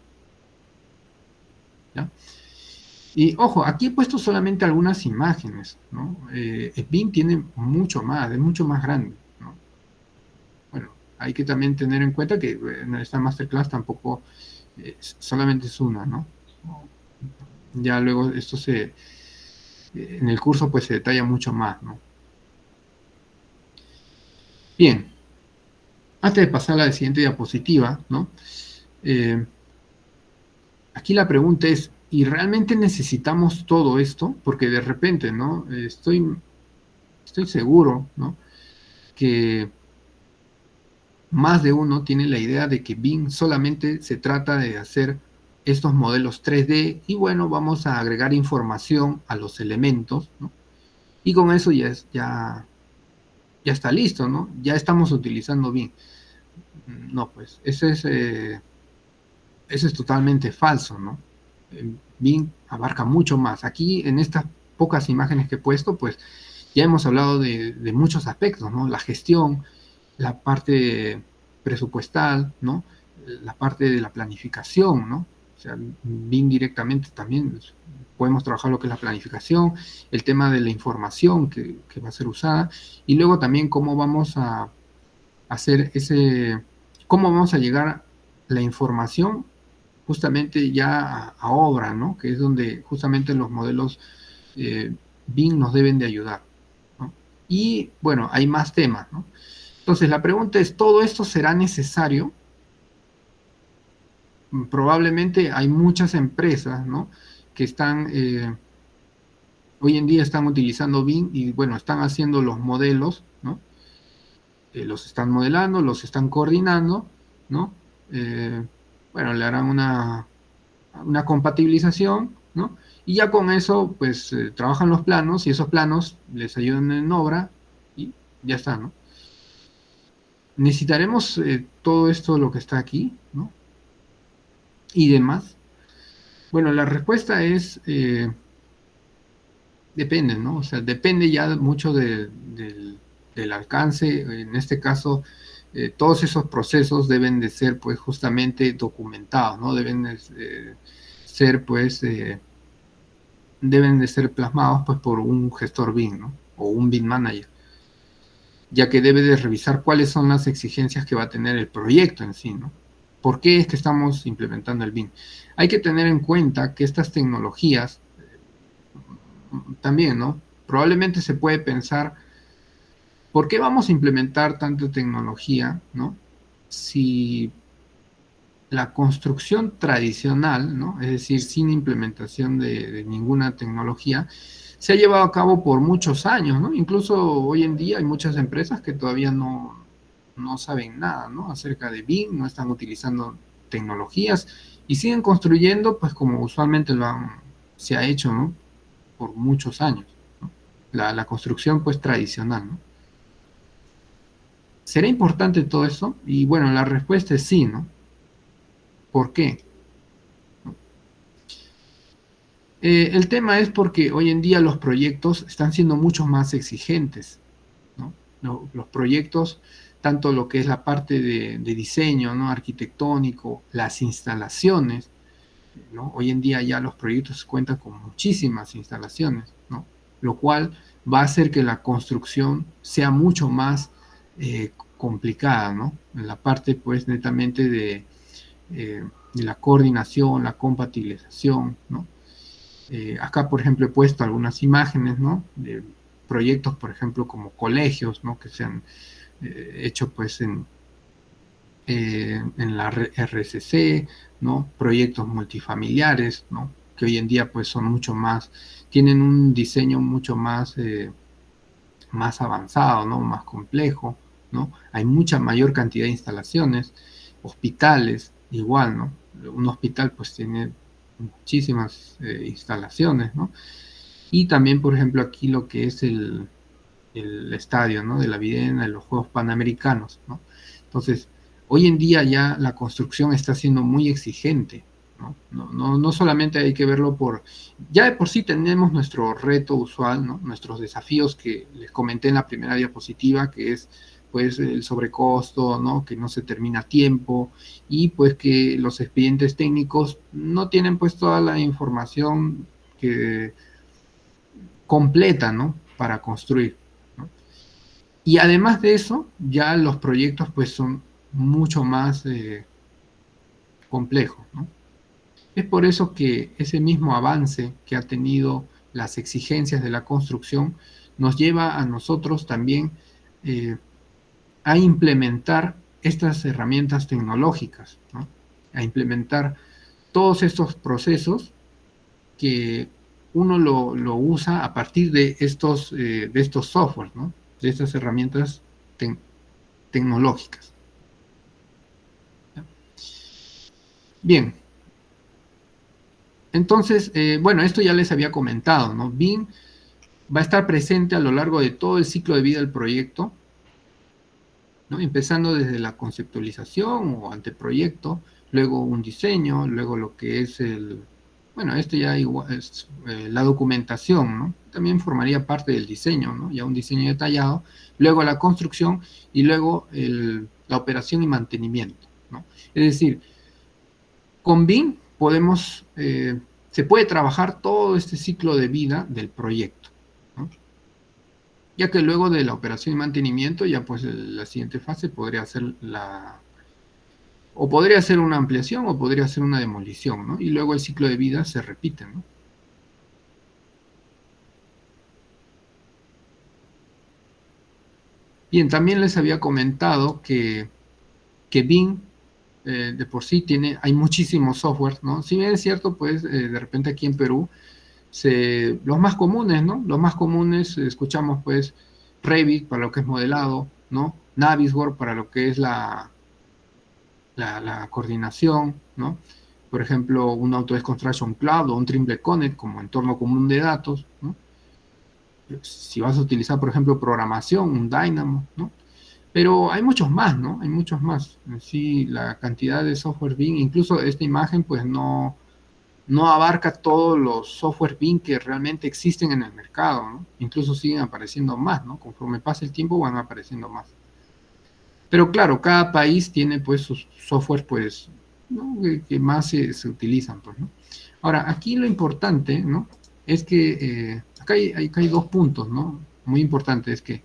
¿Ya? Y ojo, aquí he puesto solamente algunas imágenes, ¿no? BIM tiene mucho más, es mucho más grande, ¿no? Bueno, hay que también tener en cuenta que en esta masterclass tampoco solamente es una, ¿no? Ya luego esto en el curso pues se detalla mucho más, ¿no? Bien, antes de pasar a la siguiente diapositiva, ¿no? Aquí la pregunta es, ¿y realmente necesitamos todo esto? Porque de repente, ¿no? Estoy seguro, ¿no? Que más de uno tiene la idea de que BIM solamente se trata de hacer estos modelos 3D y bueno, vamos a agregar información a los elementos, ¿no? Y con eso ya está listo, ¿no? Ya estamos utilizando BIM. No, pues, eso es totalmente falso, ¿no? BIM abarca mucho más. Aquí, en estas pocas imágenes que he puesto, pues, ya hemos hablado de muchos aspectos, ¿no? La gestión, la parte presupuestal, ¿no? La parte de la planificación, ¿no? O sea, BIM directamente también podemos trabajar lo que es la planificación, el tema de la información que va a ser usada, y luego también cómo vamos a hacer cómo vamos a llegar la información justamente ya a obra, ¿no? Que es donde justamente los modelos BIM nos deben de ayudar, ¿no? Y bueno, hay más temas, ¿no? Entonces la pregunta es, ¿todo esto será necesario? Probablemente hay muchas empresas, ¿no? Que hoy en día están utilizando BIM y bueno, están haciendo los modelos, ¿no? Los están modelando, los están coordinando, ¿no? Eh, bueno, le harán una compatibilización, ¿no? Y ya con eso, pues, trabajan los planos y esos planos les ayudan en obra y ya está, ¿no? Necesitaremos todo esto, lo que está aquí, ¿no? Y demás. Bueno, la respuesta es, depende, ¿no? O sea, depende ya mucho del alcance. En este caso, todos esos procesos deben de ser, pues, justamente documentados, ¿no? Deben de ser, pues, deben de ser plasmados pues por un gestor BIM, ¿no? O un BIM manager, ya que debe de revisar cuáles son las exigencias que va a tener el proyecto en sí, ¿no? ¿Por qué es que estamos implementando el BIM? Hay que tener en cuenta que estas tecnologías también, ¿no? Probablemente se puede pensar, ¿por qué vamos a implementar tanta tecnología, ¿no? Si la construcción tradicional, ¿no? Es decir, sin implementación de ninguna tecnología, se ha llevado a cabo por muchos años, ¿no? Incluso hoy en día hay muchas empresas que todavía no saben nada, ¿no? Acerca de BIM, no están utilizando tecnologías y siguen construyendo, pues como usualmente se ha hecho, ¿no? Por muchos años, ¿no? La construcción, pues tradicional, ¿no? ¿Será importante todo eso? Y bueno, la respuesta es sí, ¿no? ¿Por qué? El tema es porque hoy en día los proyectos están siendo mucho más exigentes, ¿no? Los proyectos, tanto lo que es la parte de diseño, ¿no? Arquitectónico, las instalaciones, ¿no? Hoy en día ya los proyectos cuentan con muchísimas instalaciones, ¿no? Lo cual va a hacer que la construcción sea mucho más complicada, ¿no? En la parte, pues, netamente de la coordinación, la compatibilización, ¿no? Acá, por ejemplo, he puesto algunas imágenes, ¿no? De proyectos, por ejemplo, como colegios, ¿no? Que se han hecho, pues, en la RCC, ¿no? Proyectos multifamiliares, ¿no? Que hoy en día, pues, son mucho más, tienen un diseño mucho más avanzado, ¿no? Más complejo, ¿no? Hay mucha mayor cantidad de instalaciones, hospitales, igual, ¿no? Un hospital, pues, tiene muchísimas instalaciones, ¿no? Y también, por ejemplo, aquí lo que es el estadio, ¿no? De la Videna, de los Juegos Panamericanos, ¿no? Entonces, hoy en día ya la construcción está siendo muy exigente, ¿no? No solamente hay que verlo ya de por sí tenemos nuestro reto usual, ¿no? Nuestros desafíos que les comenté en la primera diapositiva, que es pues el sobrecosto, ¿no? Que no se termina a tiempo y pues que los expedientes técnicos no tienen pues toda la información que completa, ¿no? Para construir, ¿no? Y además de eso, ya los proyectos pues son mucho más complejos, ¿no? Es por eso que ese mismo avance que ha tenido las exigencias de la construcción nos lleva a nosotros también eh, a implementar estas herramientas tecnológicas, ¿no? A implementar todos estos procesos que uno lo usa a partir de estos softwares, ¿no? De estas herramientas te tecnológicas. Bien, entonces, bueno, esto ya les había comentado, ¿no? BIM va a estar presente a lo largo de todo el ciclo de vida del proyecto, ¿no? Empezando desde la conceptualización o anteproyecto, luego un diseño, luego lo que es bueno, este ya igual es la documentación, ¿no? También formaría parte del diseño, ¿no? Ya un diseño detallado, luego la construcción y luego la operación y mantenimiento, ¿no? Es decir, con BIM se puede trabajar todo este ciclo de vida del proyecto, ¿no? Ya que luego de la operación y mantenimiento, ya pues la siguiente fase podría ser o podría ser una ampliación o podría ser una demolición, ¿no? Y luego el ciclo de vida se repite, ¿no? Bien, también les había comentado que BIM de por sí hay muchísimos softwares, ¿no? Si bien es cierto, pues de repente aquí en Perú, los más comunes, ¿no? Los más comunes escuchamos pues Revit para lo que es modelado, ¿no? Navisworks para lo que es la coordinación, ¿no? Por ejemplo, un Autodesk Construction Cloud o un Trimble Connect como entorno común de datos, ¿no? Si vas a utilizar, por ejemplo, programación, un Dynamo, ¿no? Pero hay muchos más, ¿no? Hay muchos más. Sí, la cantidad de software BIM, incluso esta imagen, pues no abarca todos los software BIM que realmente existen en el mercado, ¿no? Incluso siguen apareciendo más, ¿no? Conforme pasa el tiempo van apareciendo más. Pero claro, cada país tiene pues sus software pues, ¿no? que más se utilizan, pues, ¿no? Ahora, aquí lo importante, ¿no? Es que acá hay dos puntos, ¿no? Muy importantes, es que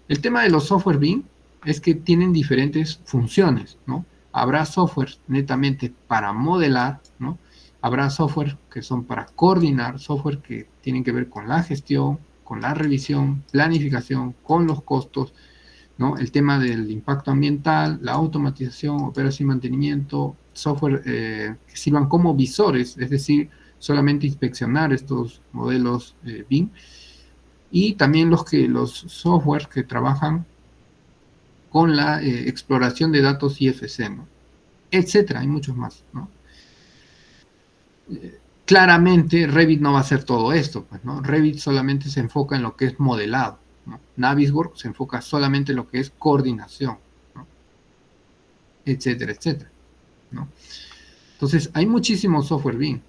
el tema de los software BIM es que tienen diferentes funciones, ¿no? Habrá software netamente para modelar, ¿no? Habrá software que son para coordinar, software que tienen que ver con la gestión, con la revisión, planificación, con los costos, ¿no? El tema del impacto ambiental, la automatización, operación y mantenimiento, software que sirvan como visores, es decir, solamente inspeccionar estos modelos BIM, y también los software que trabajan con la exploración de datos IFC, ¿no? Etcétera, hay muchos más, ¿no? Claramente Revit no va a hacer todo esto, pues, ¿no? Revit solamente se enfoca en lo que es modelado, ¿no? Navisworks se enfoca solamente en lo que es coordinación, ¿no? Etcétera, etcétera, ¿no? Entonces, hay muchísimo software BIM.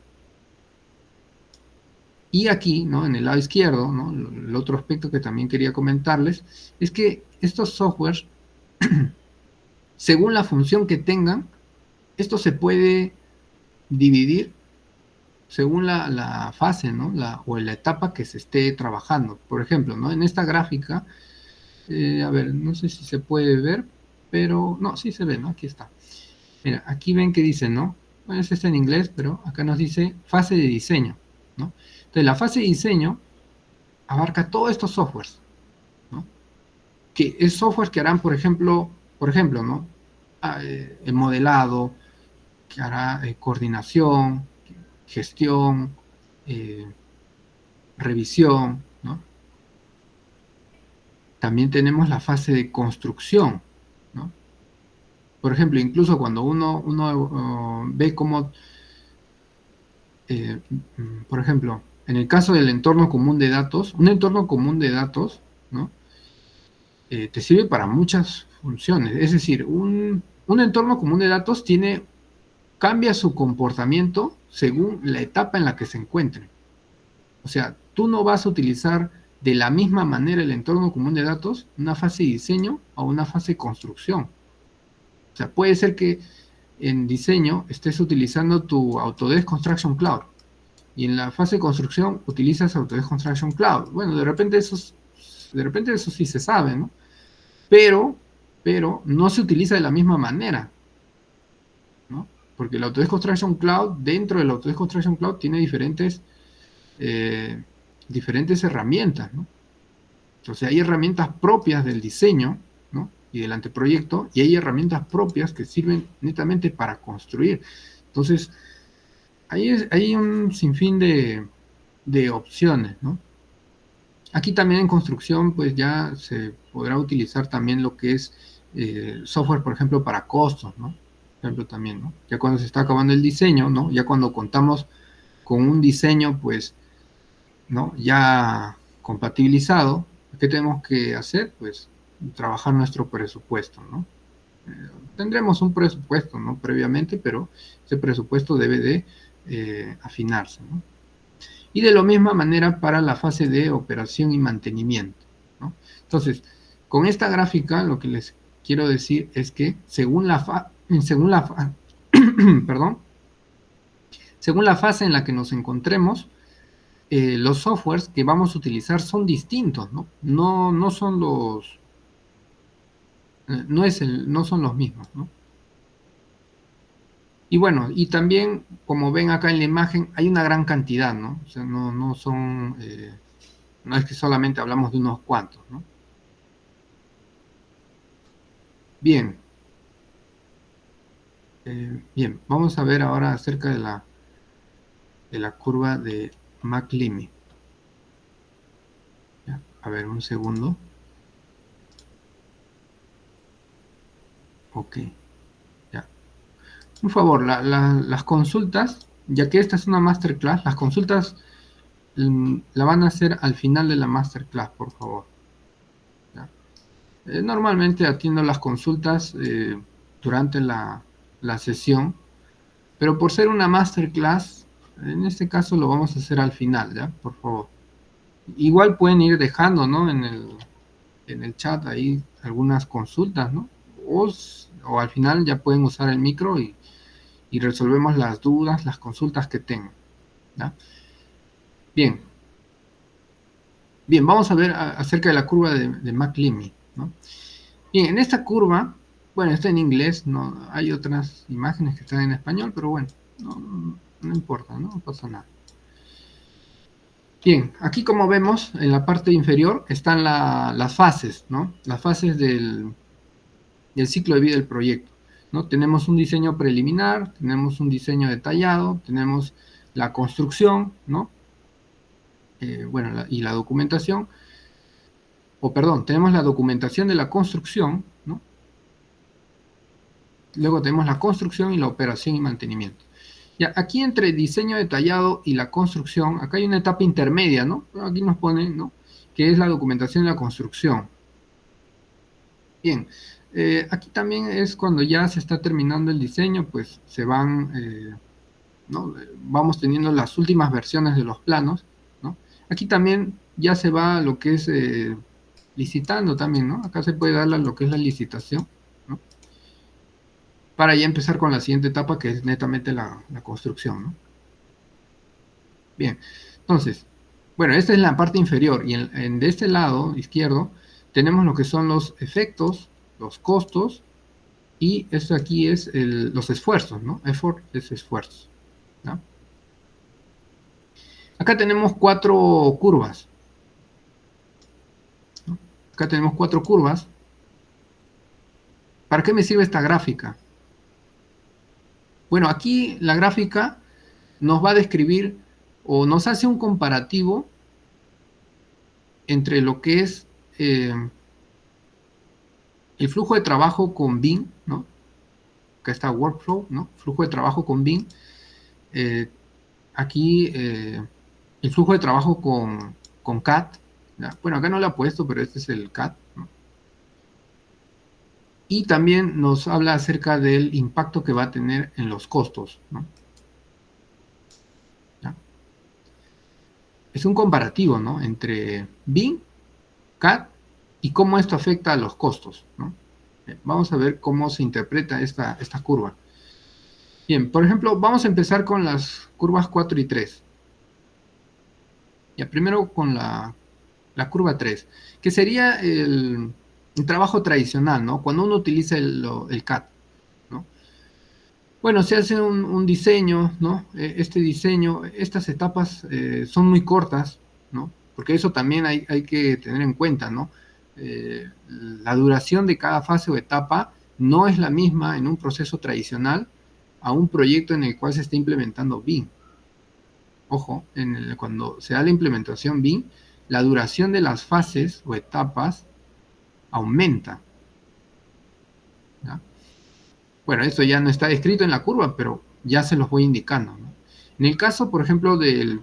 Y aquí, ¿no? En el lado izquierdo, ¿no? El otro aspecto que también quería comentarles es que estos softwares, según la función que tengan, esto se puede dividir según la fase, ¿no? O la etapa que se esté trabajando. Por ejemplo, ¿no? En esta gráfica, a ver, no sé si se puede ver, pero no, sí se ve, ¿no? Aquí está. Mira, aquí ven que dice, ¿no? Bueno, este está en inglés, pero acá nos dice fase de diseño, ¿no? Entonces, la fase de diseño abarca todos estos softwares, ¿no? Que es software que harán, por ejemplo, ¿no? El modelado, que hará coordinación, gestión, eh, revisión, ¿no? También tenemos la fase de construcción, ¿no? Por ejemplo, incluso cuando uno ve cómo, por ejemplo, en el caso del entorno común de datos, un entorno común de datos, ¿no? Te sirve para muchas funciones. Es decir, un entorno común de datos cambia su comportamiento según la etapa en la que se encuentre. O sea, tú no vas a utilizar de la misma manera el entorno común de datos, una fase de diseño o una fase de construcción. O sea, puede ser que en diseño estés utilizando tu Autodesk Construction Cloud y en la fase de construcción utilizas Autodesk Construction Cloud. Bueno, de repente eso sí se sabe, ¿no? pero, pero no se utiliza de la misma manera, ¿no? Porque el Autodesk Construction Cloud, dentro del Autodesk Construction Cloud, tiene diferentes herramientas, ¿no? Entonces hay herramientas propias del diseño, ¿no? Y del anteproyecto, y hay herramientas propias que sirven netamente para construir. Entonces, hay un sinfín de opciones, ¿no? Aquí también en construcción, pues ya se podrá utilizar también lo que es software, por ejemplo, para costos, ¿no? Por ejemplo, también, ¿no? Ya cuando se está acabando el diseño, ¿no? Ya cuando contamos con un diseño, pues, ¿no? Ya compatibilizado, ¿qué tenemos que hacer? Pues trabajar nuestro presupuesto, ¿no? Tendremos un presupuesto, ¿no? Previamente, pero ese presupuesto debe de afinarse, ¿no? Y de la misma manera para la fase de operación y mantenimiento, ¿no? Entonces, con esta gráfica lo que les quiero decir es que perdón, según la fase en la que nos encontremos, los softwares que vamos a utilizar son distintos, ¿no? No son no son los mismos, ¿no? Y bueno, y también, como ven acá en la imagen, hay una gran cantidad, ¿no? O sea, no son, no es que solamente hablamos de unos cuantos, ¿no? Bien, bien, vamos a ver ahora acerca de la curva de McLeamy. Ya, a ver, un segundo. Ok, ya. Por favor, las consultas, ya que esta es una masterclass, las consultas la van a hacer al final de la masterclass, por favor. ¿Ya? Normalmente atiendo las consultas durante la sesión, pero por ser una masterclass, en este caso lo vamos a hacer al final, ¿ya? Por favor. Igual pueden ir dejando, ¿no? En el chat ahí algunas consultas, ¿no? O al final ya pueden usar el micro y resolvemos las dudas, las consultas que tengan, ¿ya? Bien, bien, vamos a ver acerca de la curva de McLeamy, ¿no? Bien, en esta curva, bueno, está en inglés, no hay otras imágenes que están en español, pero bueno, no importa, no pasa nada. Bien, aquí como vemos, en la parte inferior están las fases, ¿no? Las fases del ciclo de vida del proyecto, ¿no? Tenemos un diseño preliminar, tenemos un diseño detallado, tenemos la construcción, ¿no? Bueno, y la documentación, o perdón, tenemos la documentación de la construcción, ¿no? Luego tenemos la construcción y la operación y mantenimiento. Ya, aquí entre diseño detallado y la construcción, acá hay una etapa intermedia, ¿no? Aquí nos ponen, ¿no? Que es la documentación de la construcción. Bien, aquí también es cuando ya se está terminando el diseño, pues se van, ¿no? Vamos teniendo las últimas versiones de los planos, ¿no? Aquí también ya se va lo que es licitando también, ¿no? Acá se puede dar lo que es la licitación, ¿no? Para ya empezar con la siguiente etapa, que es netamente la construcción, ¿no? Bien, entonces, bueno, esta es la parte inferior y de este lado izquierdo tenemos lo que son los efectos, los costos y esto aquí es los esfuerzos, ¿no? Effort es esfuerzo, ¿no? Acá tenemos cuatro curvas, ¿no? Acá tenemos cuatro curvas. ¿Para qué me sirve esta gráfica? Bueno, aquí la gráfica nos va a describir o nos hace un comparativo entre lo que es el flujo de trabajo con BIM, ¿no? Acá está Workflow, ¿no? Flujo de trabajo con BIM. Aquí el flujo de trabajo con CAD. ¿Ya? Bueno, acá no lo he puesto, pero este es el CAD, ¿no? Y también nos habla acerca del impacto que va a tener en los costos, ¿no? ¿Ya? Es un comparativo, ¿no? Entre BIM, CAD y cómo esto afecta a los costos, ¿no? Vamos a ver cómo se interpreta esta curva. Bien, por ejemplo, vamos a empezar con las curvas 4 y 3. Ya, primero con la curva 3, que sería el trabajo tradicional, ¿no? Cuando uno utiliza el CAD, ¿no? Bueno, se hace un diseño, ¿no? Este diseño, estas etapas son muy cortas, ¿no? Porque eso también hay que tener en cuenta, ¿no? La duración de cada fase o etapa no es la misma en un proceso tradicional a un proyecto en el cual se está implementando BIM. Ojo, cuando se da la implementación BIM, la duración de las fases o etapas aumenta, ¿ya? Bueno, esto ya no está escrito en la curva, pero ya se los voy indicando, ¿no? En el caso, por ejemplo, de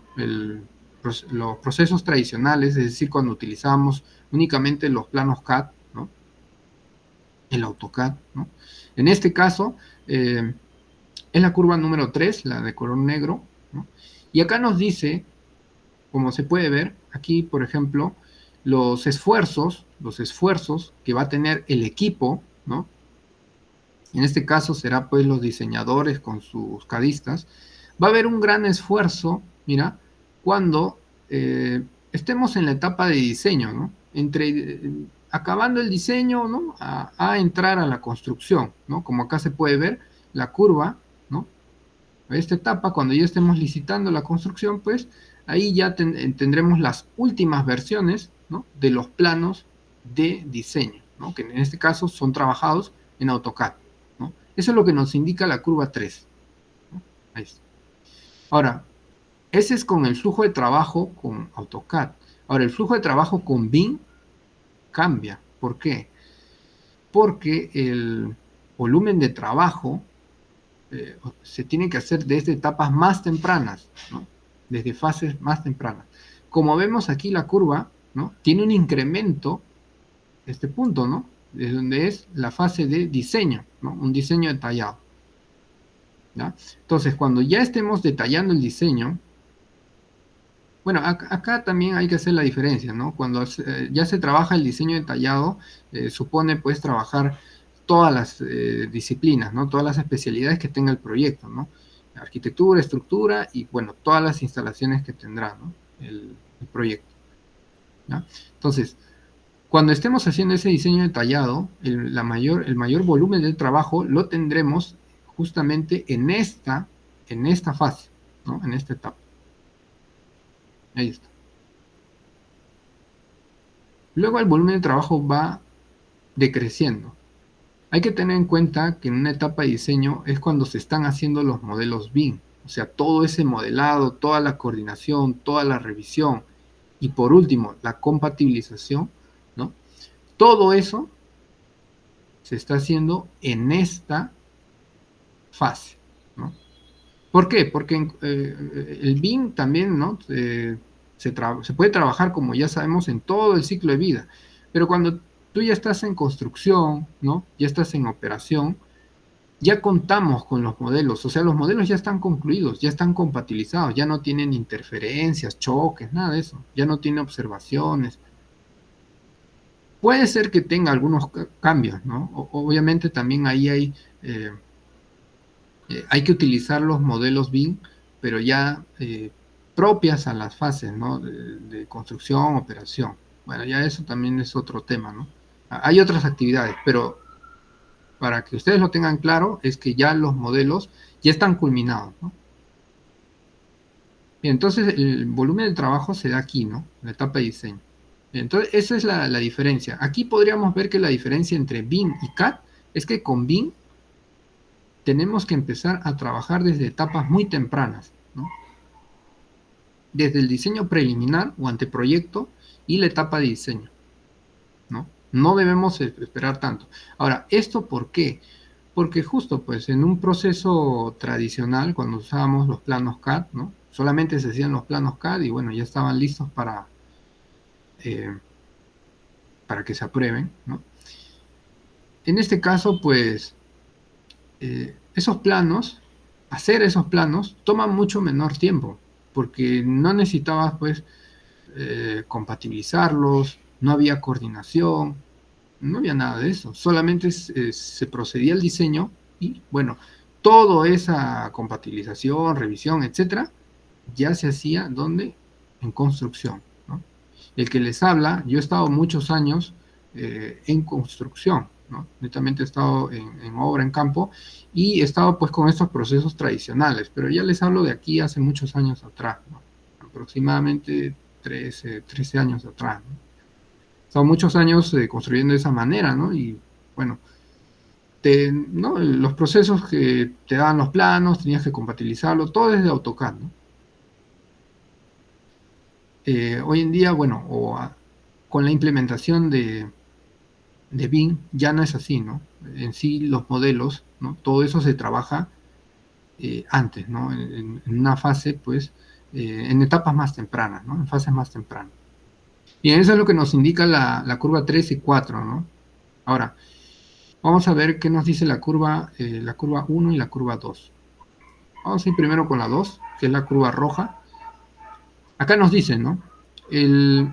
los procesos tradicionales, es decir, cuando utilizamos únicamente los planos CAD, ¿no? El AutoCAD, ¿no? En este caso, es la curva número 3, la de color negro, ¿no? Y acá nos dice, como se puede ver, aquí, por ejemplo, los esfuerzos que va a tener el equipo, ¿no? En este caso será pues los diseñadores con sus cadistas. Va a haber un gran esfuerzo, mira, cuando estemos en la etapa de diseño, ¿no? Entre acabando el diseño, ¿no? A entrar a la construcción, ¿no? Como acá se puede ver, la curva, ¿no? Esta etapa, cuando ya estemos licitando la construcción, pues ahí ya tendremos las últimas versiones, ¿no? De los planos de diseño, ¿no? Que en este caso son trabajados en AutoCAD, ¿no? Eso es lo que nos indica la curva 3, ¿no? Ahí está. Ahora, ese es con el flujo de trabajo con AutoCAD. Ahora, el flujo de trabajo con BIM cambia. ¿Por qué? Porque el volumen de trabajo se tiene que hacer desde etapas más tempranas, ¿no? Desde fases más tempranas. Como vemos aquí la curva, ¿no? Tiene un incremento, este punto, ¿no? Desde donde es la fase de diseño, ¿no? Un diseño detallado, ¿ya? Entonces, cuando ya estemos detallando el diseño, bueno, acá también hay que hacer la diferencia, ¿no? Cuando ya se trabaja el diseño detallado, supone pues trabajar todas las disciplinas, ¿no? Todas las especialidades que tenga el proyecto, ¿no? Arquitectura, estructura y, bueno, todas las instalaciones que tendrá, ¿no? El proyecto, ¿ya? Entonces, cuando estemos haciendo ese diseño detallado, el mayor volumen del trabajo lo tendremos justamente en esta fase, ¿no? En esta etapa. Ahí está. Luego el volumen de trabajo va decreciendo. Hay que tener en cuenta que en una etapa de diseño es cuando se están haciendo los modelos BIM, o sea, todo ese modelado, toda la coordinación, toda la revisión y por último la compatibilización, ¿no? Todo eso se está haciendo en esta fase, ¿no? ¿Por qué? Porque el BIM también, ¿no? Se puede trabajar, como ya sabemos, en todo el ciclo de vida, pero cuando tú ya estás en construcción, ¿no? Ya estás en operación, ya contamos con los modelos, o sea, los modelos ya están concluidos, ya están compatibilizados, ya no tienen interferencias, choques, nada de eso, ya no tiene observaciones. Puede ser que tenga algunos cambios, ¿no? Obviamente también ahí hay que utilizar los modelos BIM, pero ya propias a las fases, ¿no? De construcción, operación. Bueno, ya eso también es otro tema, ¿no? Hay otras actividades, pero para que ustedes lo tengan claro, es que ya los modelos ya están culminados, ¿no? Bien, entonces el volumen de trabajo se da aquí, ¿no? En la etapa de diseño. Bien, entonces esa es la diferencia. Aquí podríamos ver que la diferencia entre BIM y CAD es que con BIM tenemos que empezar a trabajar desde etapas muy tempranas, ¿no? Desde el diseño preliminar o anteproyecto y la etapa de diseño, ¿no? No debemos esperar tanto. Ahora, ¿esto por qué? Porque justo pues en un proceso tradicional, cuando usábamos los planos CAD, ¿no? Solamente se hacían los planos CAD y bueno, ya estaban listos eh, para que se aprueben, ¿no? En este caso, pues, esos planos, hacer esos planos, toma mucho menor tiempo, porque no necesitabas, pues, compatibilizarlos, no había coordinación, no había nada de eso, solamente se procedía al diseño y, bueno, toda esa compatibilización, revisión, etcétera, ya se hacía, ¿dónde? En construcción, ¿no? El que les habla, yo he estado muchos años en construcción, ¿no? Netamente he estado en obra, en campo, y he estado pues con estos procesos tradicionales, pero ya les hablo de aquí hace muchos años atrás, ¿no? Aproximadamente 13 años atrás, ¿no? He estado muchos años construyendo de esa manera, ¿no? Y bueno, ¿no? Los procesos que te daban los planos, tenías que compatibilizarlo, todo desde AutoCAD, ¿no? Hoy en día, bueno, con la implementación de BIM ya no es así, ¿no? En sí los modelos, ¿no? Todo eso se trabaja antes, ¿no? En una fase, pues, en etapas más tempranas, ¿no? En fases más tempranas. Y eso es lo que nos indica la curva 3 y 4, ¿no? Ahora, vamos a ver qué nos dice la curva 1 y la curva 2. Vamos a ir primero con la 2, que es la curva roja. Acá nos dice, ¿no? El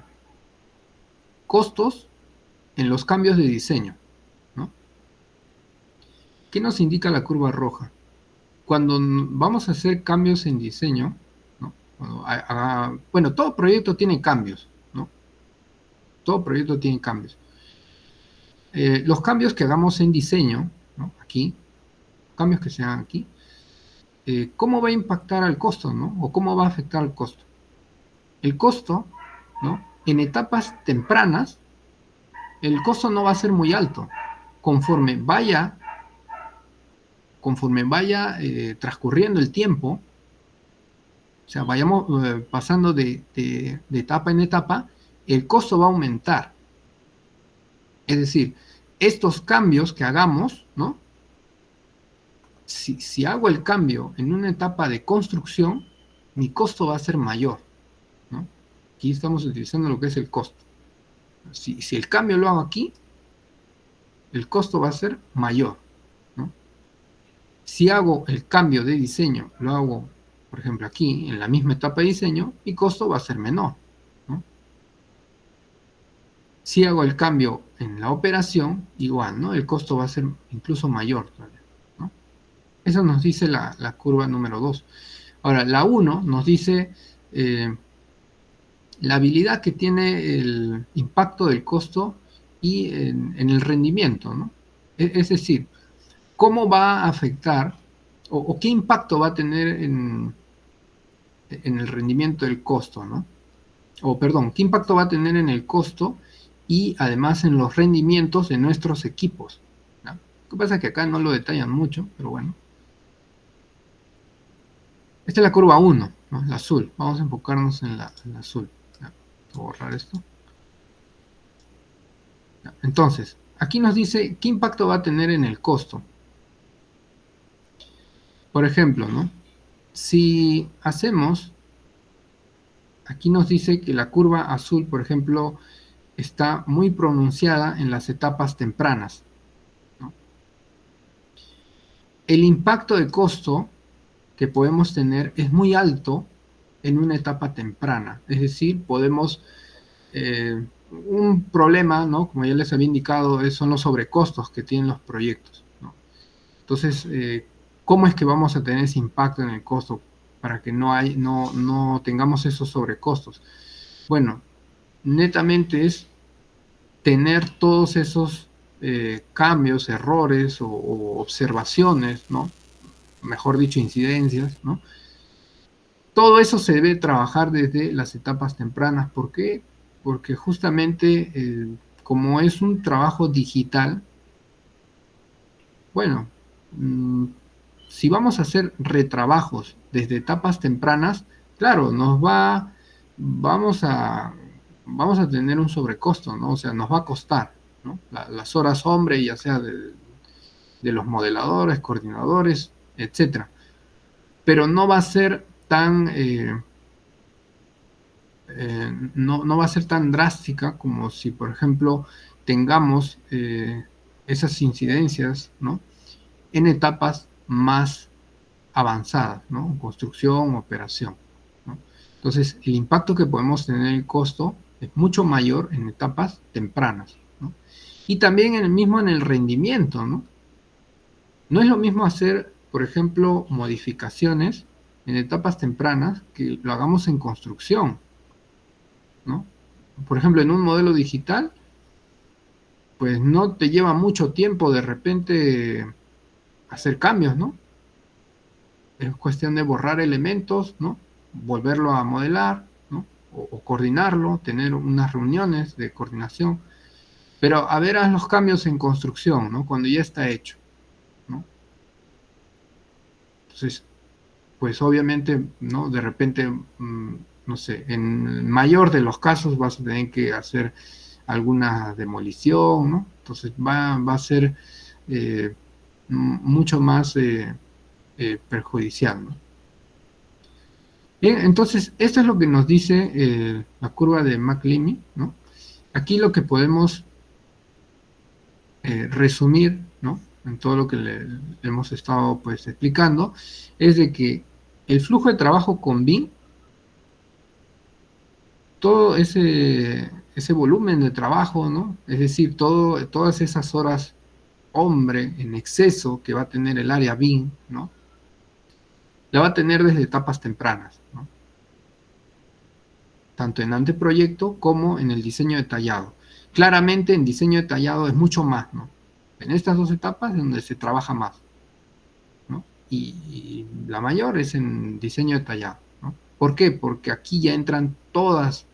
costos en los cambios de diseño, ¿no? ¿Qué nos indica la curva roja? Cuando vamos a hacer cambios en diseño, ¿no? Bueno, todo proyecto tiene cambios, ¿no? Todo proyecto tiene cambios. Los cambios que hagamos en diseño, ¿no? Aquí, cambios que se hagan aquí, ¿cómo va a impactar al costo, ¿no? O cómo va a afectar al costo. El costo, ¿no? En etapas tempranas, el costo no va a ser muy alto. Conforme vaya transcurriendo el tiempo, o sea, vayamos pasando de etapa en etapa, el costo va a aumentar. Es decir, estos cambios que hagamos, ¿no? Si hago el cambio en una etapa de construcción, mi costo va a ser mayor, ¿no? Aquí estamos utilizando lo que es el costo. Si el cambio lo hago aquí, el costo va a ser mayor, ¿no? Si hago el cambio de diseño, lo hago, por ejemplo, aquí, en la misma etapa de diseño, mi costo va a ser menor, ¿no? Si hago el cambio en la operación, igual, ¿no? El costo va a ser incluso mayor todavía, ¿no? Eso nos dice la curva número 2. Ahora, la 1 nos dice la habilidad que tiene el impacto del costo y en el rendimiento, ¿no? Es decir, cómo va a afectar o qué impacto va a tener en el rendimiento del costo, ¿no? O perdón, qué impacto va a tener en el costo y además en los rendimientos de nuestros equipos, ¿no? Lo que pasa es que acá no lo detallan mucho, pero bueno. Esta es la curva 1, ¿no? La azul. Vamos a enfocarnos en la azul. ¿Ya? Voy a borrar esto. ¿Ya? Entonces, aquí nos dice qué impacto va a tener en el costo. Por ejemplo, ¿no? Si hacemos, aquí nos dice que la curva azul, por ejemplo, está muy pronunciada en las etapas tempranas, ¿no? El impacto de costo que podemos tener es muy alto en una etapa temprana. Es decir, podemos, un problema, ¿no? Como ya les había indicado, son los sobrecostos que tienen los proyectos, ¿no? Entonces, ¿cómo es que vamos a tener ese impacto en el costo para que no tengamos esos sobrecostos? Bueno, netamente es tener todos esos cambios, errores o observaciones, ¿no? Mejor dicho, incidencias, ¿no? Todo eso se debe trabajar desde las etapas tempranas. ¿Por qué? Porque justamente como es un trabajo digital, bueno, si vamos a hacer retrabajos desde etapas tempranas, claro, vamos a tener un sobrecosto, ¿no? O sea, nos va a costar, ¿no? Las horas hombre, ya sea de los modeladores, coordinadores, etcétera. Pero no va a ser tan no va a ser tan drástica como si, por ejemplo, tengamos esas incidencias, ¿no? En etapas más avanzadas, ¿no? Construcción, operación, ¿no? Entonces, el impacto que podemos tener en el costo es mucho mayor en etapas tempranas, ¿no? Y también en el rendimiento, ¿no? No es lo mismo hacer, por ejemplo, modificaciones en etapas tempranas que lo hagamos en construcción, ¿no? Por ejemplo, en un modelo digital, pues no te lleva mucho tiempo de repente hacer cambios, ¿no? Es cuestión de borrar elementos, ¿no? Volverlo a modelar, ¿no? O coordinarlo, tener unas reuniones de coordinación. Pero a ver, haz los cambios en construcción, ¿no? Cuando ya está hecho, ¿no? Entonces, pues obviamente, ¿no? De repente, no sé, en el mayor de los casos vas a tener que hacer alguna demolición, ¿no? Entonces va a ser mucho más perjudicial, ¿no? Bien, entonces, esto es lo que nos dice la curva de McLeamy, ¿no? Aquí lo que podemos resumir, ¿no? En todo lo que le hemos estado pues explicando, es de que el flujo de trabajo con BIM, todo ese volumen de trabajo, ¿no? Es decir, todas esas horas hombre en exceso que va a tener el área BIM, ¿no? La va a tener desde etapas tempranas, ¿no? Tanto en anteproyecto como en el diseño detallado. Claramente en diseño detallado es mucho más, ¿no? En estas dos etapas es donde se trabaja más, ¿no? Y la mayor es en diseño detallado, ¿no? ¿Por qué? Porque aquí ya entran todas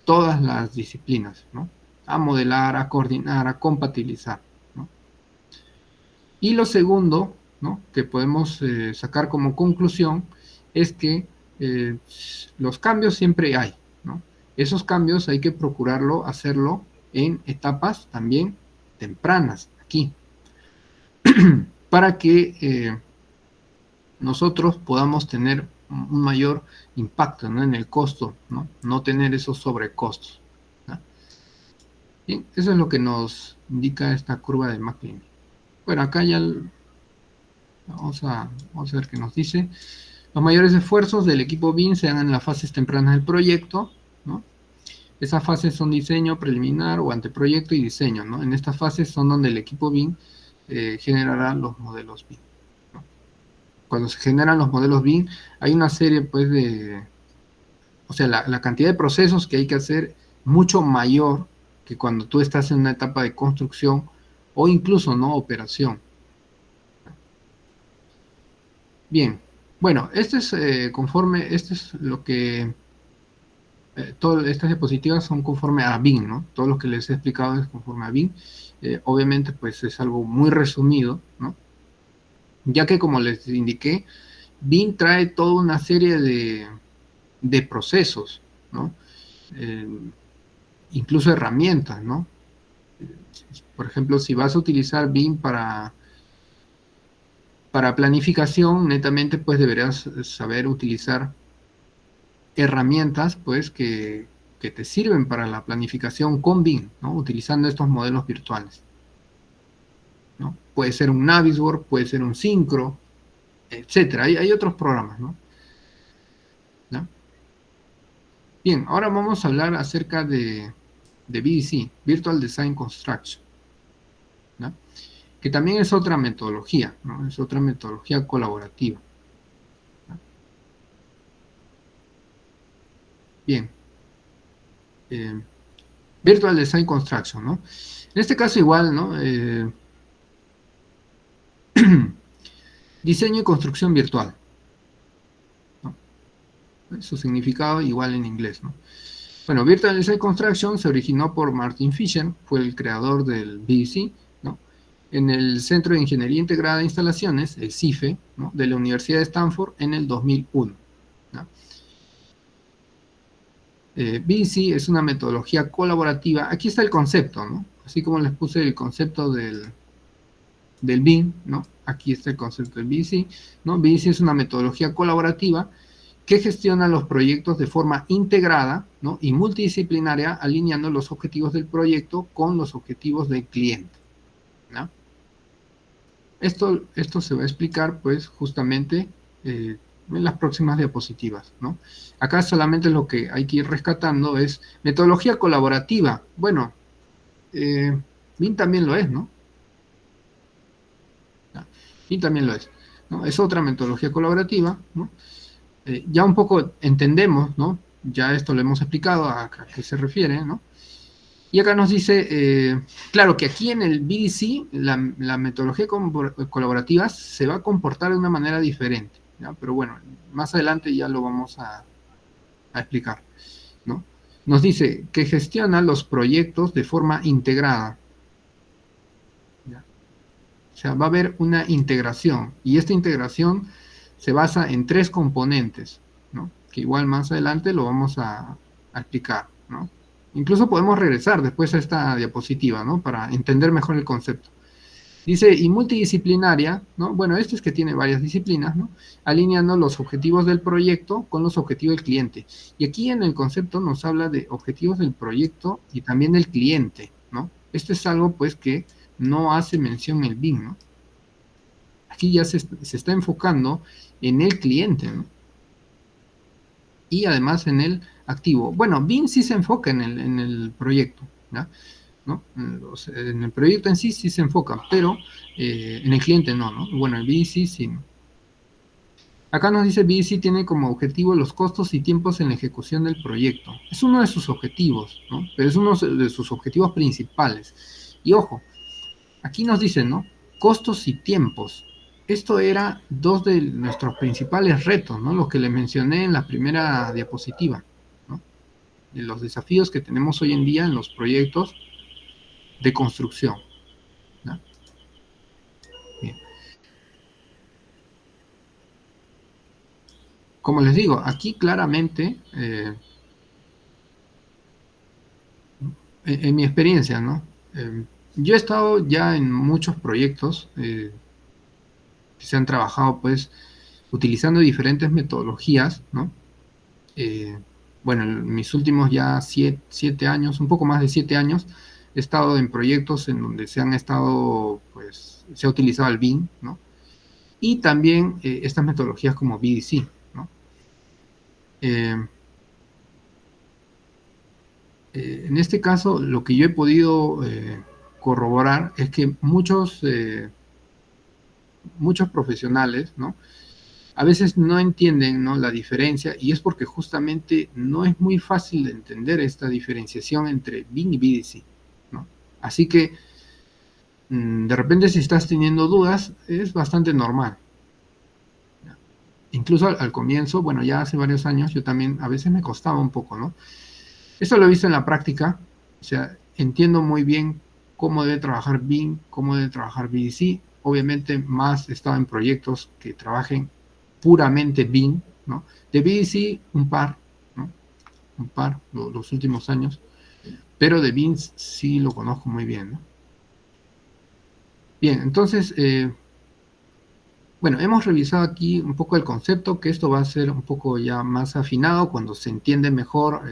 las disciplinas, ¿no? A modelar, a coordinar, a compatibilizar, ¿no? Y lo segundo, ¿no? Que podemos sacar como conclusión es que los cambios siempre hay, ¿no? Esos cambios hay que procurarlo hacerlo en etapas también tempranas, aquí, para que nosotros podamos tener un mayor impacto, ¿no? En el costo, ¿no? No tener esos sobrecostos, ¿no? Bien, eso es lo que nos indica esta curva de McLean. Bueno, acá ya vamos a ver qué nos dice. Los mayores esfuerzos del equipo BIM se dan en las fases tempranas del proyecto, ¿no? Esas fases son diseño preliminar o anteproyecto y diseño, ¿no? En estas fases son donde el equipo BIM generará los modelos BIM, ¿no? Cuando se generan los modelos BIM, hay una serie, pues, o sea, la cantidad de procesos que hay que hacer mucho mayor que cuando tú estás en una etapa de construcción o incluso, ¿no? Operación. Bien, bueno, esto es lo que todas estas diapositivas son conforme a BIM, ¿no? Todo lo que les he explicado es conforme a BIM. Obviamente, pues es algo muy resumido, ¿no? Ya que, como les indiqué, BIM trae toda una serie de procesos, ¿no? Eh, Incluso herramientas, ¿no? Por ejemplo, si vas a utilizar BIM para planificación, netamente, pues deberás saber utilizar herramientas, pues, que te sirven para la planificación con BIM, ¿no? Utilizando estos modelos virtuales, ¿no? Puede ser un Navisworks, puede ser un Syncro, etcétera. Hay otros programas, ¿no? ¿No? Bien, ahora vamos a hablar acerca de VDC, Virtual Design Construction, ¿no? Que también es otra metodología, ¿no? Es otra metodología colaborativa, ¿no? Bien, eh, Virtual Design Construction, ¿no? En este caso igual, ¿no? Diseño y construcción virtual, ¿no? Su significado igual en inglés, ¿no? Bueno, Virtual Design Construction se originó por Martin Fisher, fue el creador del VDC, ¿no? En el Centro de Ingeniería Integrada de Instalaciones, el CIFE, ¿no? De la Universidad de Stanford en el 2001, ¿no? VDC es una metodología colaborativa. Aquí está el concepto, ¿no? Así como les puse el concepto del BIM, ¿no? Aquí está el concepto del VDC, ¿no? VDC es una metodología colaborativa que gestiona los proyectos de forma integrada, ¿no? Y multidisciplinaria, alineando los objetivos del proyecto con los objetivos del cliente, ¿no? Esto se va a explicar, pues, justamente en las próximas diapositivas, ¿no? Acá solamente lo que hay que ir rescatando es metodología colaborativa. Bueno, BIM también lo es, ¿no? BIM también lo es, ¿no? Es otra metodología colaborativa, ¿no? Ya un poco entendemos, ¿no? Ya esto lo hemos explicado a qué se refiere, ¿no? Y acá nos dice, claro que aquí en el BDC la metodología colaborativa se va a comportar de una manera diferente, ¿ya? Pero bueno, más adelante ya lo vamos a explicar, ¿no? Nos dice que gestiona los proyectos de forma integrada, ¿ya? O sea, va a haber una integración y esta integración se basa en 3 componentes, ¿no? Que igual más adelante lo vamos a explicar, ¿no? Incluso podemos regresar después a esta diapositiva, ¿no? Para entender mejor el concepto. Dice, y multidisciplinaria, ¿no? Bueno, esto es que tiene varias disciplinas, ¿no? Alineando los objetivos del proyecto con los objetivos del cliente. Y aquí en el concepto nos habla de objetivos del proyecto y también del cliente, ¿no? Esto es algo, pues, que no hace mención el BIM, ¿no? Aquí ya se está enfocando en el cliente, ¿no? Y además en el activo. Bueno, BIM sí se enfoca en el proyecto, ¿ya? ¿No? En el proyecto en sí se enfoca, pero en el cliente no, ¿no? Bueno, el BDC sí. Acá nos dice BDC tiene como objetivo los costos y tiempos en la ejecución del proyecto. Es uno de sus objetivos, ¿no? Pero es uno de sus objetivos principales. Y ojo, aquí nos dicen, ¿no? Costos y tiempos. Esto era 2 de nuestros principales retos, ¿no? Los que le mencioné en la primera diapositiva, ¿no? De los desafíos que tenemos hoy en día en los proyectos de construcción, ¿no? Bien. Como les digo, aquí claramente, en mi experiencia, ¿no? Yo he estado ya en muchos proyectos que se han trabajado, pues, utilizando diferentes metodologías, ¿no? Eh, bueno, en mis últimos ya 7 años, un poco más de 7 años, he estado en proyectos en donde se han estado, pues, se ha utilizado el BIM, ¿no? Y también estas metodologías como BDC, ¿no? En este caso, lo que yo he podido corroborar es que muchos profesionales, ¿no? A veces no entienden, ¿no? La diferencia, y es porque justamente no es muy fácil de entender esta diferenciación entre BIM y BDC, ¿no? Así que, de repente, si estás teniendo dudas, es bastante normal. Incluso al comienzo, bueno, ya hace varios años, yo también a veces me costaba un poco, ¿no? Esto lo he visto en la práctica, o sea, entiendo muy bien cómo debe trabajar BIM, cómo debe trabajar BDC. Obviamente más he estado en proyectos que trabajen puramente BIM, ¿no? De BDC un par, ¿no? Un par los últimos años, pero de BIM sí lo conozco muy bien, ¿no? Bien, entonces, bueno, hemos revisado aquí un poco el concepto, que esto va a ser un poco ya más afinado cuando se entiende mejor.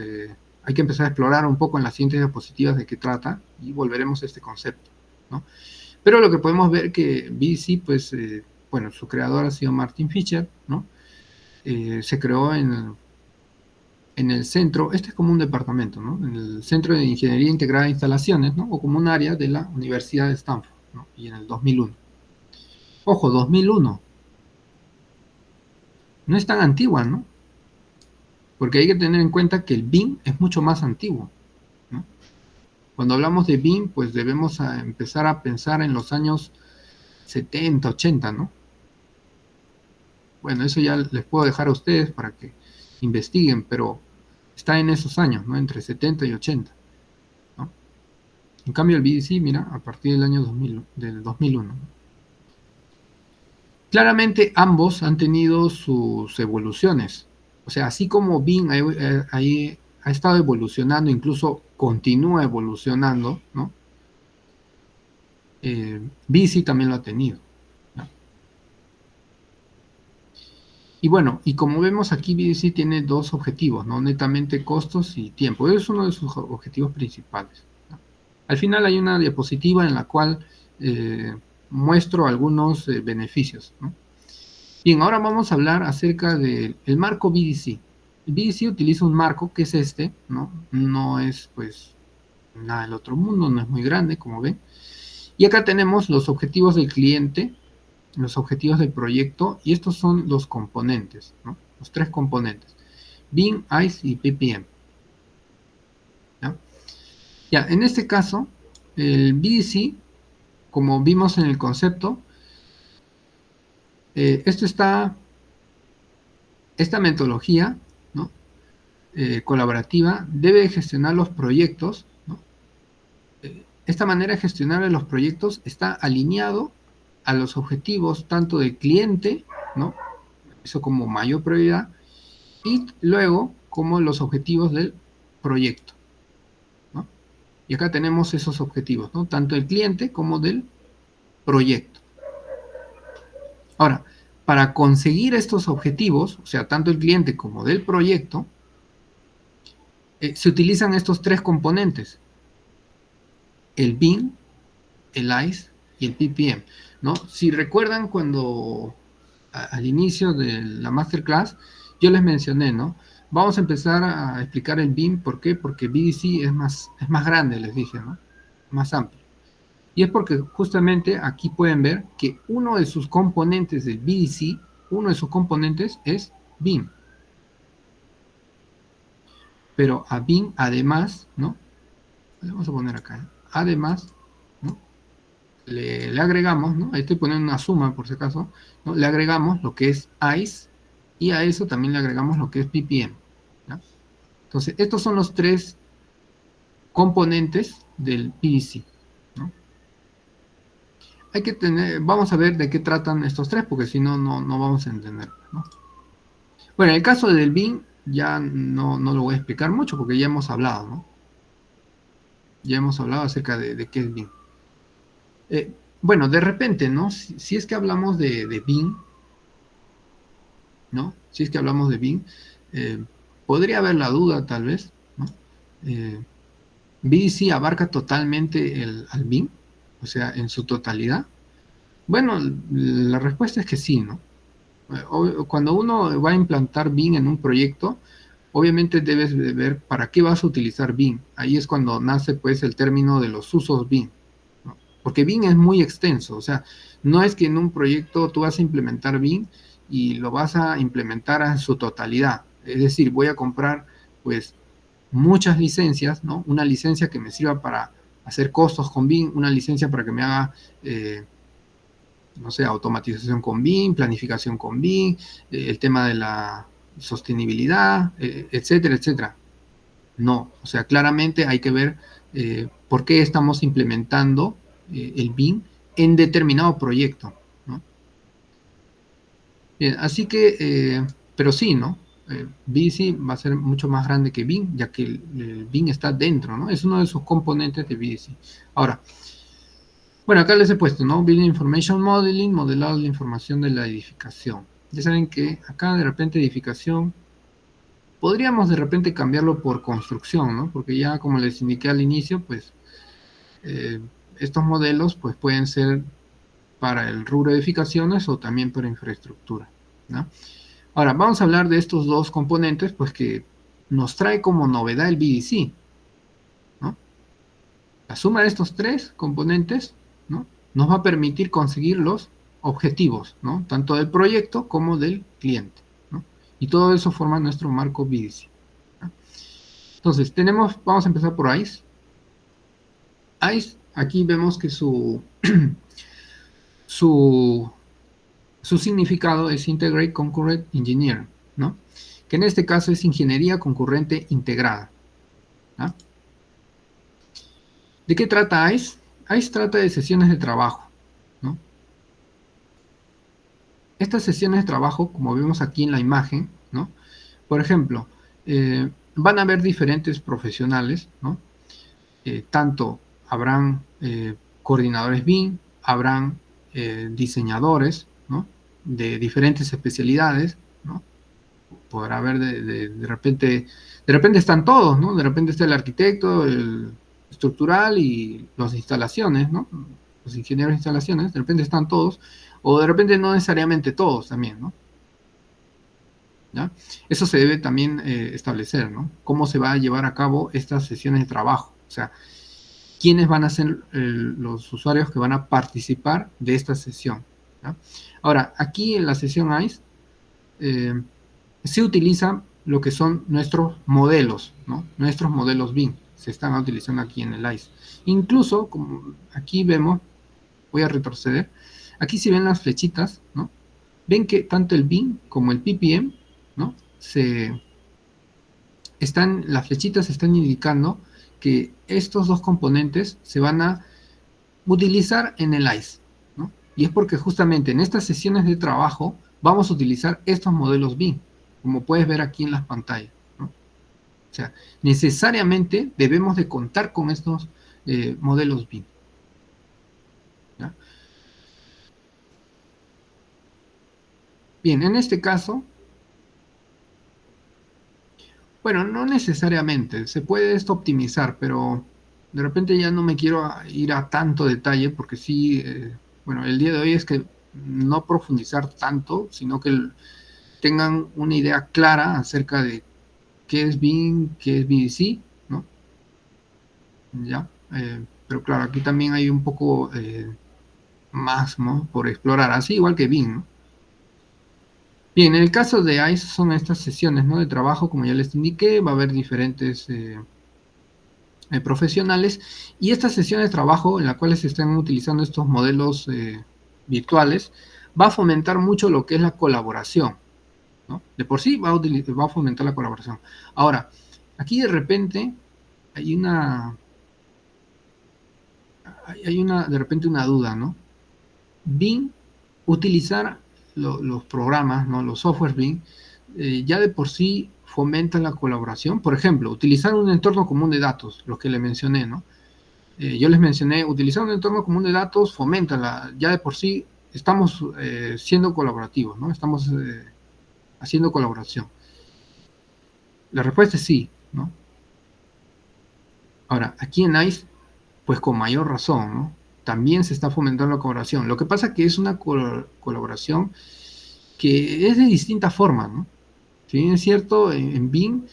Hay que empezar a explorar un poco en las siguientes diapositivas de qué trata y volveremos a este concepto, ¿no? Pero lo que podemos ver que BDC, pues, bueno, su creador ha sido Martin Fisher, ¿no? Se creó en el centro, este es como un departamento, ¿no? En el Centro de Ingeniería Integrada de Instalaciones, ¿no? O como un área de la Universidad de Stanford, ¿no? Y en el 2001. Ojo, 2001. No es tan antigua, ¿no? Porque hay que tener en cuenta que el BIM es mucho más antiguo, ¿no? Cuando hablamos de BIM, pues debemos empezar a pensar en los años 70, 80, ¿no? Bueno, eso ya les puedo dejar a ustedes para que investiguen, pero está en esos años, ¿no? Entre 70 y 80, ¿no? En cambio el BDC, mira, a partir del año 2000, del 2001. Claramente ambos han tenido sus evoluciones. O sea, así como BIM ha estado evolucionando, incluso continúa evolucionando, ¿no? BDC también lo ha tenido, ¿no? Y bueno, y como vemos aquí, BDC tiene 2 objetivos, ¿no? Netamente costos y tiempo. Es uno de sus objetivos principales, ¿no? Al final hay una diapositiva en la cual muestro algunos beneficios, ¿no? Bien, ahora vamos a hablar acerca del marco BDC. El BDC utiliza un marco que es este, ¿no? No es, pues, nada del otro mundo, no es muy grande, como ven. Y acá tenemos los objetivos del cliente, los objetivos del proyecto, y estos son los componentes, ¿no? Los 3 componentes: BIM, ICE y PPM, ¿ya? Ya, en este caso, el BDC, como vimos en el concepto, esta metodología, ¿no? Colaborativa debe gestionar los proyectos, ¿no? Esta manera de gestionar los proyectos está alineado a los objetivos tanto del cliente, ¿no? Eso como mayor prioridad, y luego como los objetivos del proyecto, ¿no? Y acá tenemos esos objetivos, ¿no? Tanto del cliente como del proyecto. Ahora, para conseguir estos objetivos, o sea, tanto el cliente como del proyecto, se utilizan estos tres componentes: el BIM, el ICE y el PPM, ¿no? Si recuerdan cuando al inicio de la masterclass yo les mencioné, ¿no? Vamos a empezar a explicar el BIM, ¿por qué? Porque BDC es más grande, les dije, ¿no? Más amplio. Y es porque justamente aquí pueden ver que uno de sus componentes del BDC, uno de sus componentes es BIM. Pero a BIM además, ¿no? Vamos a poner acá, ¿eh? Además, ¿no? Le agregamos, ¿no? Ahí estoy poniendo una suma por si acaso, ¿no? Le agregamos lo que es ICE y a eso también le agregamos lo que es PPM, ¿no? Entonces, estos son los tres componentes del PDC, ¿no? Hay que tener, vamos a ver de qué tratan estos tres, porque si no, no vamos a entender, ¿no? Bueno, en el caso del BIM ya no lo voy a explicar mucho porque ya hemos hablado, ¿no? Ya hemos hablado acerca de qué es BIM. Bueno, de repente, ¿no? Si es que hablamos de BIM, ¿no? Si es que hablamos de BIM, podría haber la duda tal vez, ¿no? ¿BDC abarca totalmente al BIM? O sea, en su totalidad. Bueno, la respuesta es que sí, ¿no? Cuando uno va a implantar BIM en un proyecto, obviamente debes de ver para qué vas a utilizar BIM. Ahí es cuando nace pues el término de los usos BIM, ¿no? Porque BIM es muy extenso, o sea, no es que en un proyecto tú vas a implementar BIM y lo vas a implementar en su totalidad. Es decir, voy a comprar pues muchas licencias, ¿no? Una licencia que me sirva para hacer costos con BIM, una licencia para que me haga, no sé, automatización con BIM, planificación con BIM, el tema de la sostenibilidad, etcétera, etcétera. No, o sea, claramente hay que ver por qué estamos implementando el BIM en determinado proyecto, ¿no? Bien, así que, pero sí, ¿no? BDC va a ser mucho más grande que BIM, ya que el BIM está dentro, ¿no? Es uno de sus componentes de BDC. Ahora, bueno, acá les he puesto, ¿no? Building Information Modeling, modelado de la información de la edificación. Ya saben que acá de repente edificación, podríamos de repente cambiarlo por construcción, ¿no? Porque ya como les indiqué al inicio, pues eh, estos modelos pues pueden ser para el rubro de edificaciones o también para infraestructura, ¿no? Ahora, vamos a hablar de estos dos componentes, pues que nos trae como novedad el BDC, ¿no? La suma de estos tres componentes, ¿no? Nos va a permitir conseguir los objetivos, ¿no? Tanto del proyecto como del cliente, ¿no? Y todo eso forma nuestro marco BDC, ¿no? Entonces, vamos a empezar por ICE. ICE, aquí vemos que su significado es Integrate Concurrent Engineering, ¿no? Que en este caso es ingeniería concurrente integrada, ¿no? ¿De qué trata ICE? ICE trata de sesiones de trabajo, ¿no? Estas sesiones de trabajo, como vemos aquí en la imagen, ¿no? Por ejemplo, van a haber diferentes profesionales, ¿no? Tanto habrán coordinadores BIM, habrán diseñadores, ¿no? De diferentes especialidades, ¿no? Podrá haber de repente están todos, ¿no? De repente está el arquitecto, el estructural y los de instalaciones, ¿no? Los ingenieros de instalaciones, de repente están todos, o de repente no necesariamente todos también, ¿no? ¿Ya? Eso se debe también establecer, ¿no? Cómo se va a llevar a cabo estas sesiones de trabajo, o sea, quiénes van a ser los usuarios que van a participar de esta sesión, ¿ya? Ahora, aquí en la sesión ICE, se utiliza lo que son nuestros modelos, ¿no? Nuestros modelos BIM. se están utilizando aquí en el ICE. Incluso, como aquí vemos, voy a retroceder, aquí si ven las flechitas, ¿no? Ven que tanto el BIM como el PPM, ¿no? Las flechitas están indicando que estos dos componentes se van a utilizar en el ICE, ¿no? Y es porque justamente en estas sesiones de trabajo vamos a utilizar estos modelos BIM, como puedes ver aquí en las pantallas, ¿no? O sea, necesariamente debemos de contar con estos modelos BIM, ¿ya? Bien, en este caso, bueno, no necesariamente, se puede esto optimizar, pero de repente ya no me quiero ir a tanto detalle porque sí, bueno, el día de hoy es que no profundizar tanto, sino que tengan una idea clara acerca de qué es BIM, qué es BDC, ¿no? Ya, pero claro, aquí también hay un poco más, ¿no? Por explorar, así igual que BIM, ¿no? Bien, en el caso de ICE son estas sesiones, ¿no? De trabajo, como ya les indiqué, va a haber diferentes profesionales y estas sesiones de trabajo en las cuales se están utilizando estos modelos virtuales va a fomentar mucho lo que es la colaboración, ¿no? De por sí va a fomentar la colaboración. Ahora, aquí de repente hay de repente una duda, ¿no? BIM, utilizar los programas, ¿no? Los softwares BIM, ya de por sí fomentan la colaboración. Por ejemplo, utilizar un entorno común de datos, los que le mencioné, ¿no? Yo les mencioné, utilizar un entorno común de datos fomenta ya de por sí estamos siendo colaborativos, ¿no? Estamos haciendo colaboración. La respuesta es sí, ¿no? Ahora, aquí en ICE, pues con mayor razón, ¿no? También se está fomentando la colaboración. Lo que pasa es que es una colaboración que es de distintas formas, ¿no? Si bien es cierto, en BIM,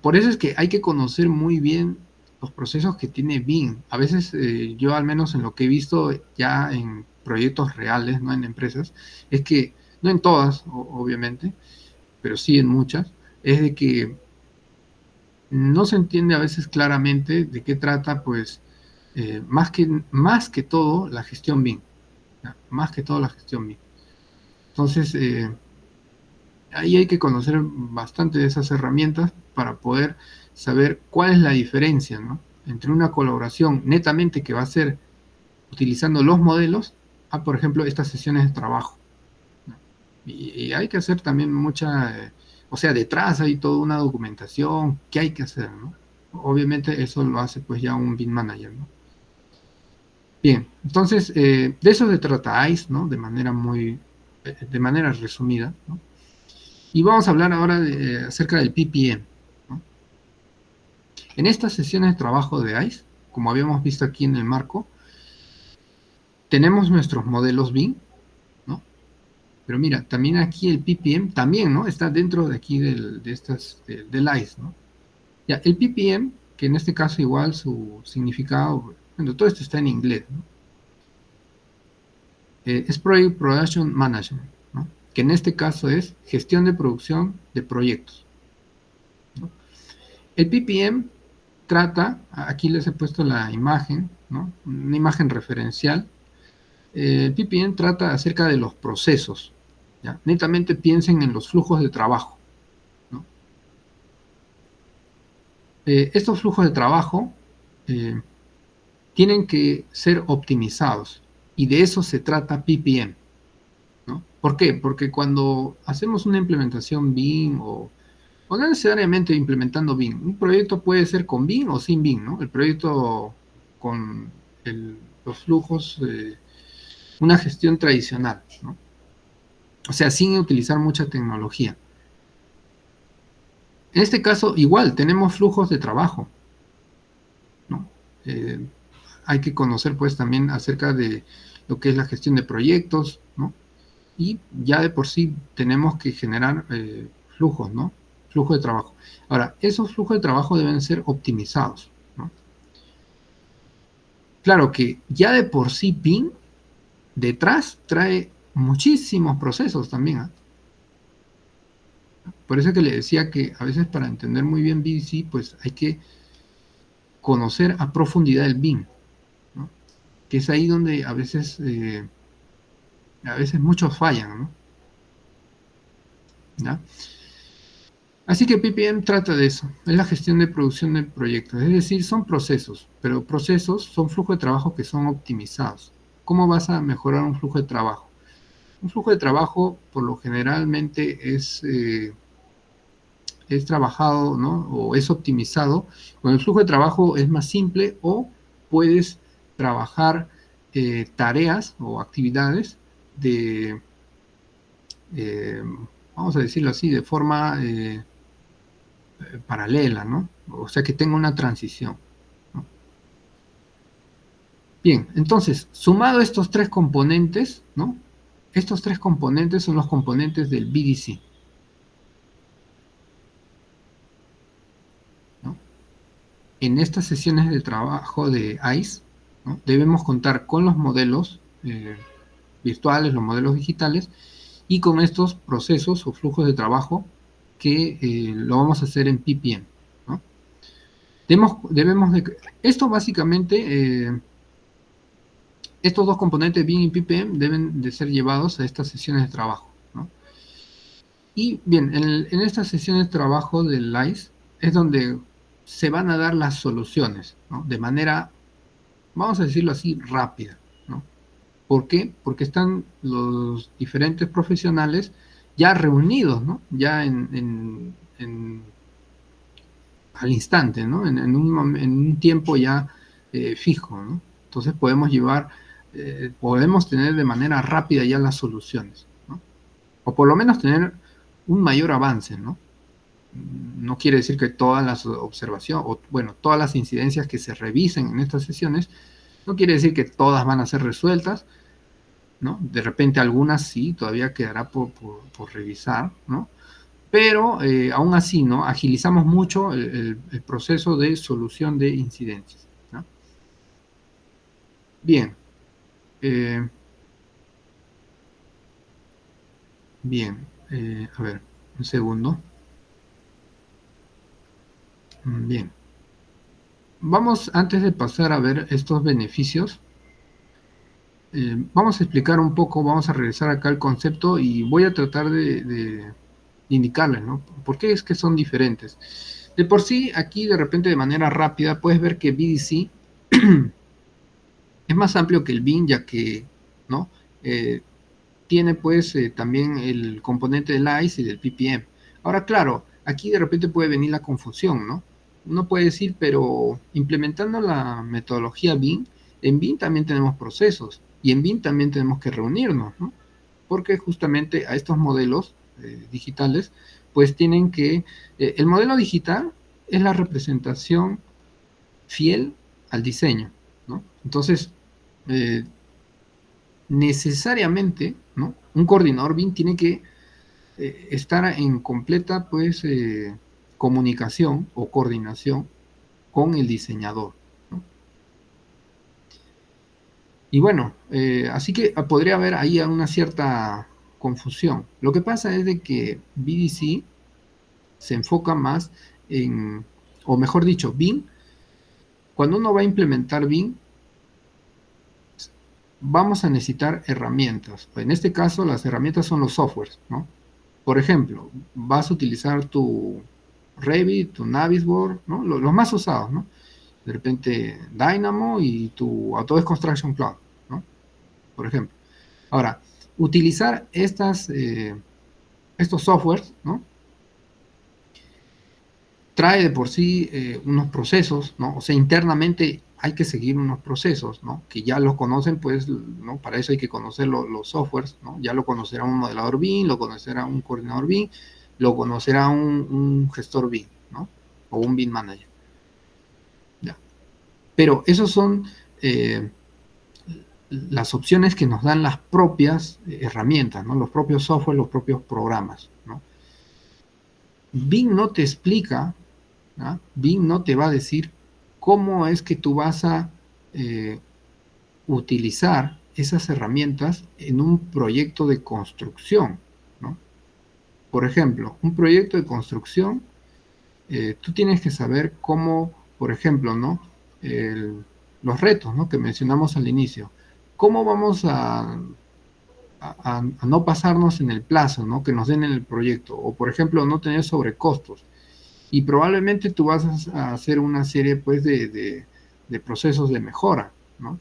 por eso es que hay que conocer muy bien los procesos que tiene BIM. A veces yo al menos en lo que he visto ya en proyectos reales, no en empresas, es que, no en todas, obviamente, pero sí en muchas, es de que no se entiende a veces claramente de qué trata, pues, más que todo la gestión BIM, ¿ya? Más que todo la gestión BIM. Entonces, ahí hay que conocer bastante de esas herramientas para poder saber cuál es la diferencia, ¿no? Entre una colaboración netamente que va a ser utilizando los modelos a, por ejemplo, estas sesiones de trabajo, ¿no? Y hay que hacer también o sea, detrás hay toda una documentación que hay que hacer, ¿no? Obviamente eso lo hace pues ya un BIM manager, ¿no? Bien, entonces de eso se trata ICE, ¿no? De manera resumida, ¿no? Y vamos a hablar ahora acerca del PPM, ¿no? En estas sesiones de trabajo de ICE, como habíamos visto aquí en el marco, tenemos nuestros modelos BIM, ¿no? Pero mira, también aquí el PPM también, ¿no? Está dentro de aquí del ICE, ¿no? Ya, el PPM, que en este caso igual su significado, bueno, todo esto está en inglés, ¿no? Es Project Production Management, ¿no? Que en este caso es gestión de producción de proyectos, ¿no? El PPM trata, aquí les he puesto la imagen, ¿no? Una imagen referencial. El PPM trata acerca de los procesos, ¿ya? Netamente piensen en los flujos de trabajo, ¿no? Estos flujos de trabajo eh, tienen que ser optimizados y de eso se trata PPM, ¿no? ¿Por qué? Porque cuando hacemos una implementación BIM o no necesariamente implementando BIM, un proyecto puede ser con BIM o sin BIM, ¿no? El proyecto con los flujos, una gestión tradicional, ¿no? O sea, sin utilizar mucha tecnología. En este caso, igual, tenemos flujos de trabajo, ¿no? Hay que conocer, pues, también acerca de lo que es la gestión de proyectos, ¿no? Y ya de por sí tenemos que generar flujos, ¿no? Flujo de trabajo. Ahora, esos flujos de trabajo deben ser optimizados, ¿no? Claro que ya de por sí BIM detrás trae muchísimos procesos también, ¿eh? Por eso que le decía que a veces para entender muy bien BDC, pues hay que conocer a profundidad el BIM, ¿no? Que es ahí donde a veces muchos fallan, ¿no? ¿Ya? Así que PPM trata de eso, es la gestión de producción de proyectos, es decir, son procesos, pero procesos son flujos de trabajo que son optimizados. ¿Cómo vas a mejorar un flujo de trabajo? Un flujo de trabajo, por lo generalmente, es trabajado, ¿no? O es optimizado. Con el flujo de trabajo es más simple o puedes trabajar tareas o actividades de, eh, vamos a decirlo así, de forma paralela, ¿no? O sea, que tenga una transición, ¿no? Bien, entonces, sumado estos tres componentes, ¿no? Estos tres componentes son los componentes del BDC, ¿no? En estas sesiones de trabajo de ICE, ¿no? Debemos contar con los modelos virtuales, los modelos digitales, y con estos procesos o flujos de trabajo que lo vamos a hacer en PPM, ¿no? Debemos de, esto básicamente, estos dos componentes, BIM y PPM, deben de ser llevados a estas sesiones de trabajo, ¿no? Y bien, en estas sesiones de trabajo del ICE es donde se van a dar las soluciones, ¿no? De manera, vamos a decirlo así, rápida, ¿no? ¿Por qué? Porque están los diferentes profesionales ya reunidos, ¿no? Ya al instante, ¿no? En un tiempo ya fijo, ¿no? Entonces podemos tener de manera rápida ya las soluciones, ¿no? O por lo menos tener un mayor avance, ¿no? No quiere decir que todas las observaciones, o bueno, todas las incidencias que se revisen en estas sesiones, no quiere decir que todas van a ser resueltas, ¿no? De repente algunas sí, todavía quedará por revisar, ¿no? Pero aún así, ¿no? Agilizamos mucho el proceso de solución de incidencias, ¿no? Bien, eh, bien, a ver, un segundo. Bien, vamos, antes de pasar a ver estos beneficios, vamos a explicar un poco, vamos a regresar acá al concepto y voy a tratar de indicarles, ¿no? ¿Por qué es que son diferentes? De por sí, aquí de repente de manera rápida puedes ver que BDC es más amplio que el BIM, ya que, ¿no? Tiene pues también el componente del ICE y del PPM. Ahora, claro, aquí de repente puede venir la confusión, ¿no? Uno puede decir, pero implementando la metodología BIM, en BIM también tenemos procesos y en BIM también tenemos que reunirnos, ¿no? Porque justamente a estos modelos digitales, pues tienen que, el modelo digital es la representación fiel al diseño, ¿no? Entonces, eh, necesariamente, ¿no? Un coordinador BIM tiene que estar en completa, pues, comunicación o coordinación con el diseñador, ¿no? Y bueno, así que podría haber ahí una cierta confusión. Lo que pasa es de que BDC se enfoca más en, o mejor dicho, BIM, cuando uno va a implementar BIM, vamos a necesitar herramientas. En este caso, las herramientas son los softwares, ¿no? Por ejemplo, vas a utilizar tu Revit, tu Navisworks, ¿no? Los más usados, ¿no? De repente Dynamo y tu Autodesk Construction Cloud, ¿no? Por ejemplo. Ahora, utilizar estos softwares, ¿no? Trae de por sí unos procesos, ¿no? O sea, internamente hay que seguir unos procesos, ¿no? Que ya los conocen, pues, ¿no? Para eso hay que conocer los softwares, ¿no? Ya lo conocerá un modelador BIM, lo conocerá un coordinador BIM, lo conocerá un gestor BIM, ¿no? O un BIM manager. Ya. Pero esos son eh, las opciones que nos dan las propias herramientas, ¿no? Los propios software, los propios programas, ¿no? BIM no te explica, ¿no? BIM no te va a decir cómo es que tú vas a eh, utilizar esas herramientas en un proyecto de construcción, ¿no? Por ejemplo, un proyecto de construcción, tú tienes que saber cómo por ejemplo, ¿no? Los retos, ¿no? Que mencionamos al inicio. ¿Cómo vamos a no pasarnos en el plazo, ¿no? Que nos den en el proyecto? O, por ejemplo, no tener sobrecostos. Y probablemente tú vas a hacer una serie, pues, de procesos de mejora, ¿no?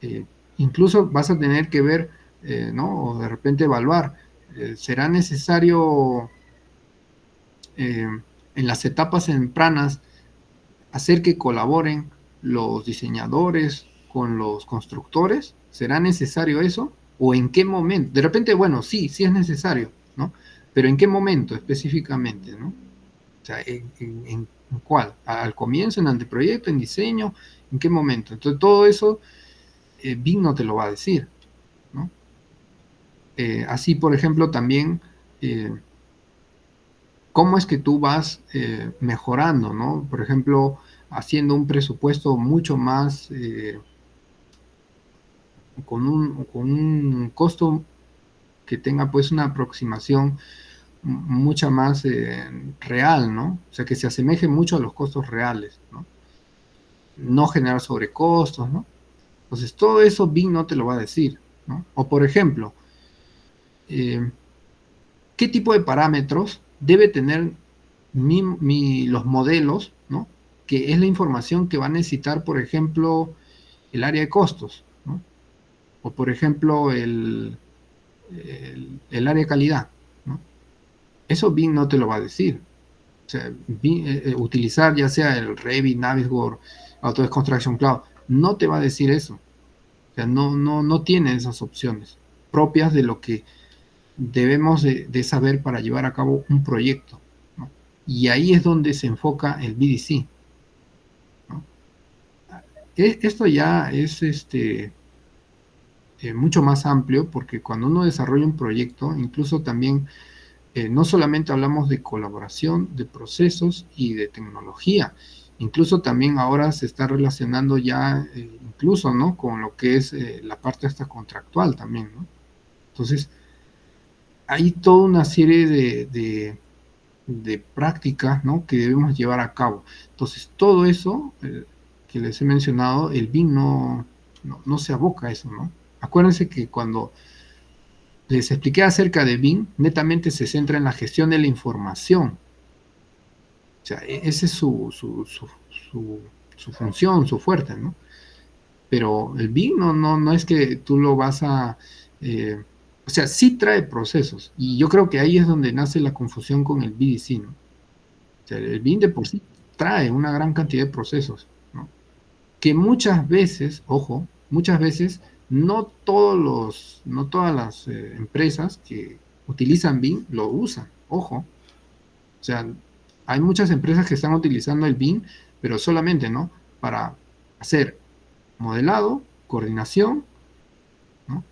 Eh, Incluso vas a tener que ver, ¿no? O de repente evaluar, ¿será necesario en las etapas tempranas hacer que colaboren los diseñadores con los constructores? ¿Será necesario eso? ¿O en qué momento? De repente, bueno, sí, sí es necesario, ¿no? Pero ¿en qué momento específicamente, ¿no? O sea, ¿en cuál? ¿Al comienzo, en anteproyecto, en diseño? ¿En qué momento? Entonces, todo eso BIM no te lo va a decir, ¿no? Así, por ejemplo, también, ¿cómo es que tú vas mejorando, ¿no? Por ejemplo, haciendo un presupuesto mucho más, con un costo que tenga pues una aproximación mucha más real, ¿no? O sea, que se asemeje mucho a los costos reales, ¿no? No generar sobrecostos, ¿no? Entonces, todo eso BIM no te lo va a decir, ¿no? O, por ejemplo, eh, ¿qué tipo de parámetros debe tener los modelos, ¿no? Que es la información que va a necesitar, por ejemplo, el área de costos, ¿no? O, por ejemplo, el área de calidad, ¿no? Eso BIM no te lo va a decir. O sea, utilizar ya sea el Revit, Navisworks, Autodesk Construction Cloud, no te va a decir eso. O sea, no tiene esas opciones propias de lo que debemos de saber para llevar a cabo un proyecto, ¿no? Y ahí es donde se enfoca el BDC, ¿no? Esto ya es mucho más amplio, porque cuando uno desarrolla un proyecto, incluso también no solamente hablamos de colaboración, de procesos y de tecnología, incluso también ahora se está relacionando ya, incluso, ¿no? Con lo que es la parte hasta contractual también, ¿no? Entonces, hay toda una serie de prácticas, ¿no? Que debemos llevar a cabo. Entonces, todo eso que les he mencionado, el BIM no se aboca a eso, ¿no? Acuérdense que cuando les expliqué acerca de BIM, netamente se centra en la gestión de la información. O sea, esa es su función, su fuerte, ¿no? Pero el BIM no es que tú lo vas a... o sea, sí trae procesos. Y yo creo que ahí es donde nace la confusión con el BDC, ¿no? O sea, el BIM de por sí trae una gran cantidad de procesos, ¿no? Que muchas veces, ojo, muchas veces no todas las empresas que utilizan BIM lo usan, ojo. O sea, hay muchas empresas que están utilizando el BIM, pero solamente, ¿no? Para hacer modelado, coordinación, ¿no?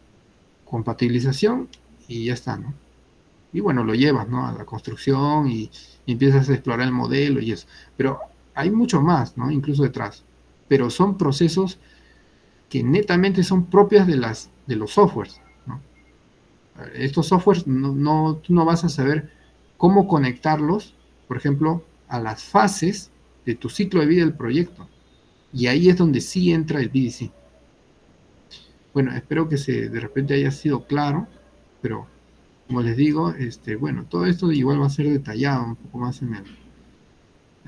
Compatibilización y ya está, ¿no? Y bueno, lo llevas, ¿no? A la construcción y empiezas a explorar el modelo y eso. Pero hay mucho más, ¿no? Incluso detrás. Pero son procesos que netamente son propias de los softwares, ¿no? Estos softwares tú no vas a saber cómo conectarlos, por ejemplo, a las fases de tu ciclo de vida del proyecto. Y ahí es donde sí entra el BDC. Bueno, espero que de repente haya sido claro, pero como les digo, bueno, todo esto igual va a ser detallado un poco más en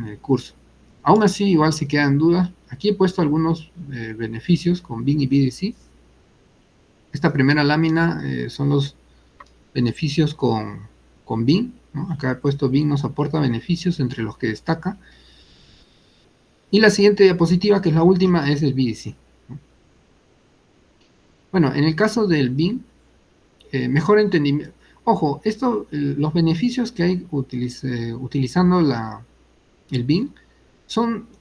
el curso. Aún así, igual si quedan dudas, aquí he puesto algunos beneficios con BIM y BDC. Esta primera lámina son los beneficios con BIM, ¿no? Acá he puesto BIM nos aporta beneficios entre los que destaca. Y la siguiente diapositiva, que es la última, es el BDC, ¿no? Bueno, en el caso del BIM, mejor entendimiento. Ojo, los beneficios que hay utilizando el BIM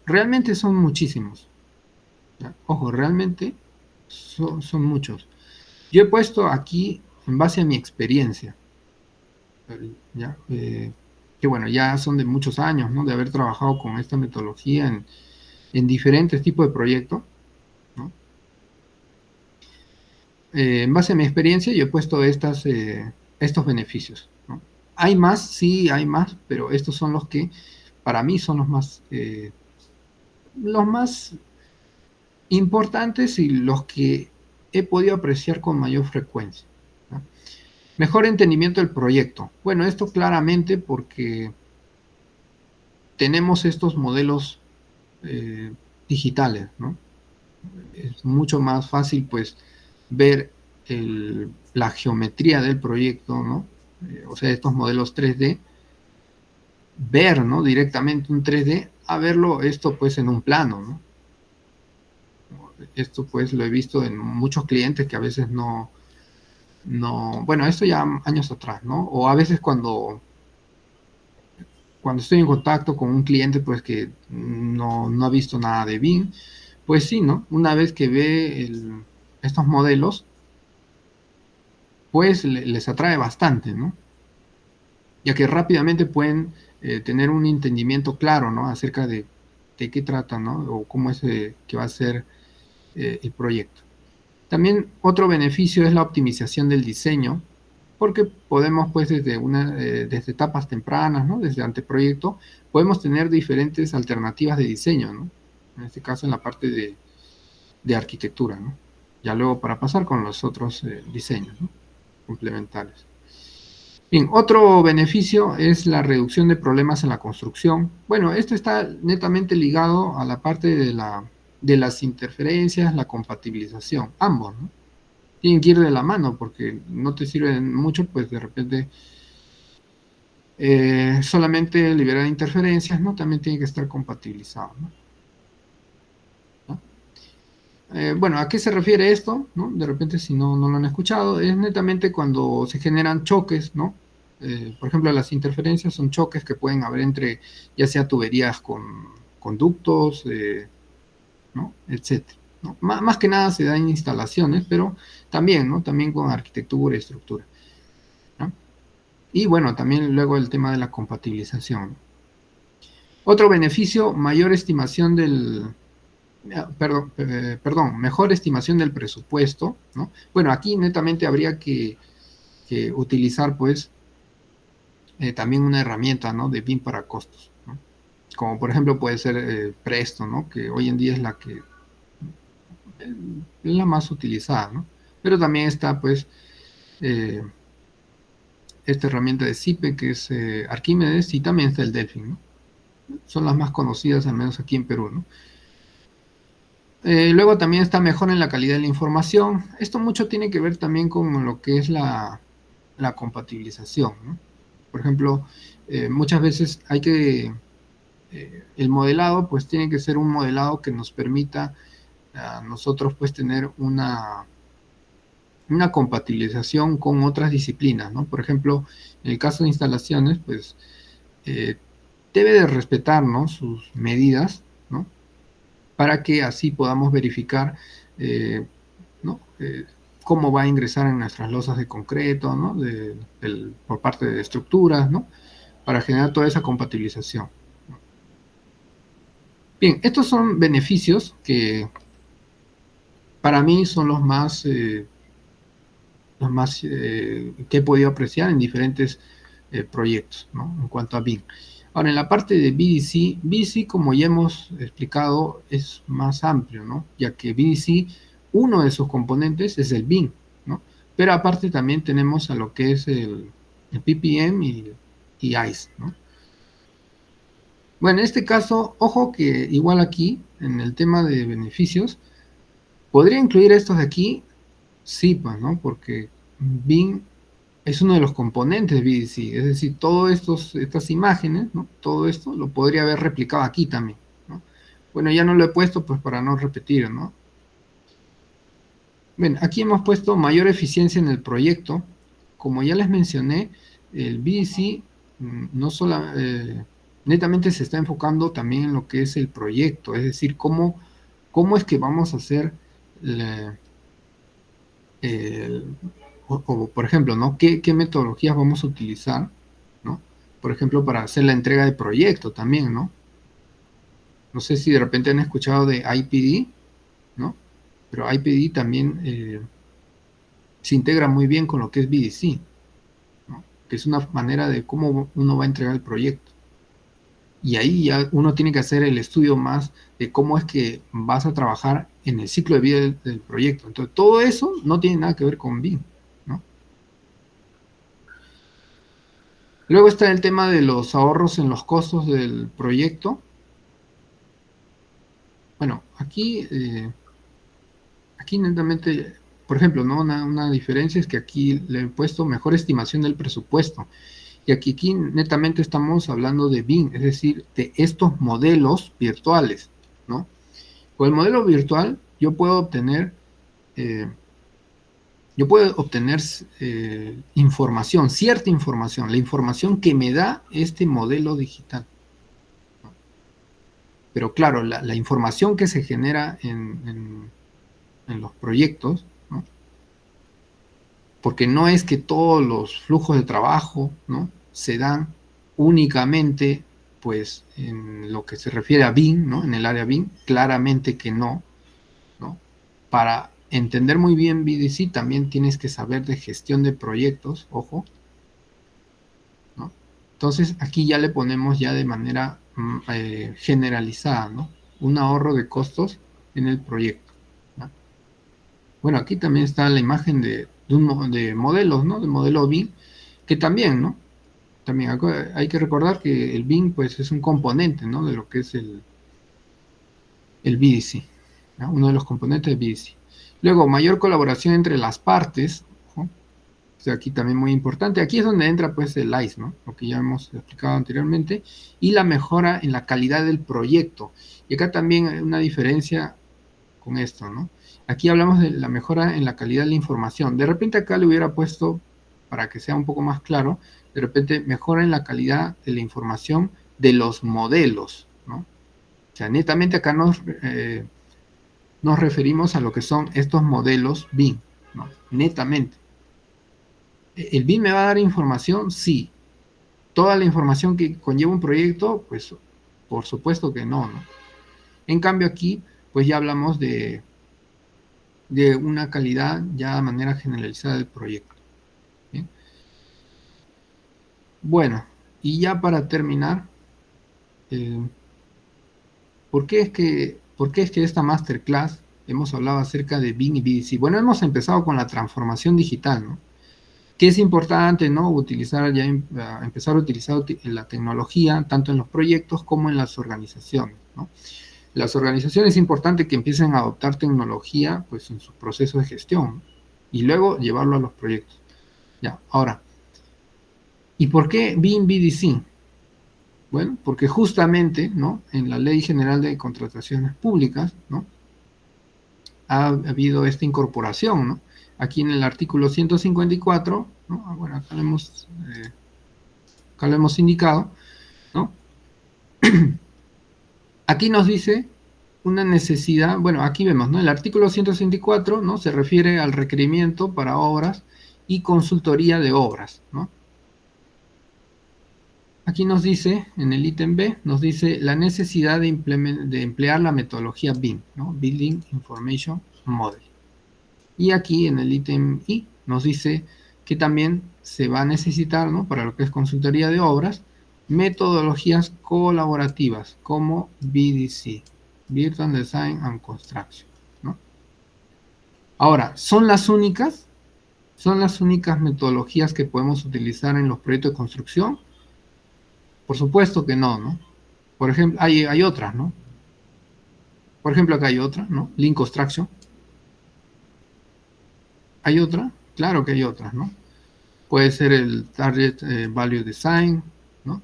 realmente son muchísimos, ¿ya? Ojo, realmente son muchos. Yo he puesto aquí en base a mi experiencia, ¿ya? Que bueno, ya son de muchos años, ¿no? De haber trabajado con esta metodología en diferentes tipos de proyectos, ¿no? En base a mi experiencia, yo he puesto estos beneficios, ¿no? Hay más, sí, hay más, pero estos son los que para mí son los más los más importantes y los que he podido apreciar con mayor frecuencia, ¿no? Mejor entendimiento del proyecto. Bueno, esto claramente porque tenemos estos modelos digitales, ¿no? Es mucho más fácil, pues, ver la geometría del proyecto, ¿no? O sea, estos modelos 3D, ver, ¿no? Directamente un 3D, a verlo esto, pues, en un plano, ¿no? Esto, pues, lo he visto en muchos clientes que a veces bueno, esto ya años atrás, ¿no? O a veces cuando estoy en contacto con un cliente, pues, que no ha visto nada de BIM, pues sí, ¿no? Una vez que ve estos modelos, pues les atrae bastante, ¿no? Ya que rápidamente pueden tener un entendimiento claro, ¿no? Acerca de qué trata, ¿no? O cómo es que va a ser el proyecto. También otro beneficio es la optimización del diseño, porque podemos, pues, desde etapas tempranas, ¿no? Desde anteproyecto, podemos tener diferentes alternativas de diseño, ¿no? En este caso, en la parte de arquitectura, ¿no? Ya luego para pasar con los otros diseños, ¿no? Complementarios. Bien, otro beneficio es la reducción de problemas en la construcción. Bueno, esto está netamente ligado a la parte de las interferencias, la compatibilización, ambos, ¿no? Tienen que ir de la mano porque no te sirven mucho, pues de repente solamente liberar interferencias, ¿no? También tiene que estar compatibilizado, ¿no? Bueno, ¿a qué se refiere esto? ¿No? De repente, si no lo han escuchado, es netamente cuando se generan choques, ¿no? Por ejemplo, las interferencias son choques que pueden haber entre, ya sea tuberías con conductos, ¿no? Etcétera, ¿no? Más que nada se da en instalaciones, pero también, ¿no? También con arquitectura y estructura, ¿no? Y bueno, también luego el tema de la compatibilización, ¿no? Otro beneficio, mayor estimación perdón, mejor estimación del presupuesto, ¿no? Bueno, aquí netamente habría que utilizar, pues, también una herramienta, ¿no? De BIM para costos, ¿no? Como por ejemplo puede ser Presto, ¿no? Que hoy en día es la más utilizada, ¿no? Pero también está, pues, eh, esta herramienta de CIPE, que es Arquímedes, y también está el Delphin, ¿no? Son las más conocidas, al menos aquí en Perú, ¿no? Luego también está mejor en la calidad de la información. Esto mucho tiene que ver también con lo que es la compatibilización, ¿no? Por ejemplo, muchas veces el modelado pues tiene que ser un modelado que nos permita a nosotros pues tener una compatibilización con otras disciplinas, ¿no? Por ejemplo, en el caso de instalaciones, pues eh, debe de respetar, ¿no? Sus medidas, ¿no? Para que así podamos verificar, ¿no? Cómo va a ingresar en nuestras losas de concreto, ¿no? Por parte de estructuras, ¿no? Para generar toda esa compatibilización. Bien, estos son beneficios que para mí son los más que he podido apreciar en diferentes proyectos, ¿no? En cuanto a BIM. Ahora, en la parte de BDC, BDC, como ya hemos explicado, es más amplio, ¿no? Ya que BDC, uno de sus componentes es el BIM, ¿no? Pero aparte también tenemos a lo que es el PPM y ICE, ¿no? Bueno, en este caso, ojo que igual aquí, en el tema de beneficios, ¿podría incluir estos de aquí? Sí, pues, ¿no? Porque BIM es uno de los componentes de BDC, es decir, todas estas imágenes, ¿no? Todo esto lo podría haber replicado aquí también, ¿no? Bueno, ya no lo he puesto pues para no repetir, ¿no? Bien, aquí hemos puesto mayor eficiencia en el proyecto. Como ya les mencioné, el BDC no solo netamente se está enfocando también en lo que es el proyecto, es decir, cómo es que vamos a hacer la- el- o, por ejemplo, ¿no? ¿Qué metodologías vamos a utilizar, ¿no? Por ejemplo, para hacer la entrega de proyecto también, ¿no? No sé si de repente han escuchado de IPD, ¿no? Pero IPD también se integra muy bien con lo que es BDC, ¿no? Que es una manera de cómo uno va a entregar el proyecto. Y ahí ya uno tiene que hacer el estudio más de cómo es que vas a trabajar en el ciclo de vida del proyecto. Entonces, todo eso no tiene nada que ver con BIM, ¿no? Luego está el tema de los ahorros en los costos del proyecto. Bueno, aquí netamente, por ejemplo, ¿no? Una diferencia es que aquí le he puesto mejor estimación del presupuesto. Y aquí netamente estamos hablando de BIM, es decir, de estos modelos virtuales, ¿no? Con el modelo virtual eh, yo puedo obtener información, cierta información, la información que me da este modelo digital. ¿No? Pero claro, la información que se genera en los proyectos, ¿no? Porque no es que todos los flujos de trabajo, ¿no? Se dan únicamente pues en lo que se refiere a BIM, ¿no? En el área BIM, claramente que no, ¿no? Para entender muy bien BDC también tienes que saber de gestión de proyectos, ojo, ¿no? Entonces aquí ya le ponemos ya de manera generalizada, ¿no? Un ahorro de costos en el proyecto, ¿no? Bueno, aquí también está la imagen de modelos, ¿no? De modelo BIM, que también, ¿no? También hay que recordar que el BIM pues es un componente, ¿no? De lo que es el BDC, ¿no? Uno de los componentes de BDC. Luego, mayor colaboración entre las partes, ¿no? O sea, aquí también muy importante. Aquí es donde entra pues el ICE, ¿no? Lo que ya hemos explicado anteriormente, y la mejora en la calidad del proyecto. Y acá también hay una diferencia con esto, ¿no? Aquí hablamos de la mejora en la calidad de la información. De repente acá le hubiera puesto, para que sea un poco más claro, de repente mejora en la calidad de la información de los modelos, ¿no? O sea, netamente acá nos referimos a lo que son estos modelos BIM, ¿no? Netamente. ¿El BIM me va a dar información? Sí. ¿Toda la información que conlleva un proyecto? Pues por supuesto que no, ¿no? En cambio aquí, pues ya hablamos de una calidad ya de manera generalizada del proyecto. ¿Bien? Bueno, y ya para terminar, eh, ¿por qué es que esta masterclass hemos hablado acerca de BIM y BDC? Bueno, hemos empezado con la transformación digital, ¿no? Que es importante, ¿no? Empezar a utilizar la tecnología tanto en los proyectos como en las organizaciones, ¿no? Las organizaciones es importante que empiecen a adoptar tecnología pues, en sus procesos de gestión y luego llevarlo a los proyectos. Ya, ahora, ¿y por qué BIM BDC? Bueno, porque justamente, ¿no? En la Ley General de Contrataciones Públicas, ¿no? Ha habido esta incorporación, ¿no? Aquí en el artículo 154, ¿no? Bueno, acá lo hemos indicado, ¿no? Aquí nos dice una necesidad, bueno, aquí vemos, ¿no? El artículo 164, ¿no? Se refiere al requerimiento para obras y consultoría de obras, ¿no? Aquí nos dice, en el ítem B, nos dice la necesidad de emplear la metodología BIM, ¿no? Building Information Model. Y aquí en el ítem I nos dice que también se va a necesitar, ¿no? Para lo que es consultoría de obras, metodologías colaborativas como BDC, Virtual Design and Construction, ¿no? Ahora, ¿son las únicas metodologías que podemos utilizar en los proyectos de construcción? Por supuesto que no, ¿no? Por ejemplo, hay otras, ¿no? Por ejemplo, acá hay otra, ¿no? Lean Construction. ¿Hay otra? Claro que hay otras, ¿no? Puede ser el Target Value Design, ¿no?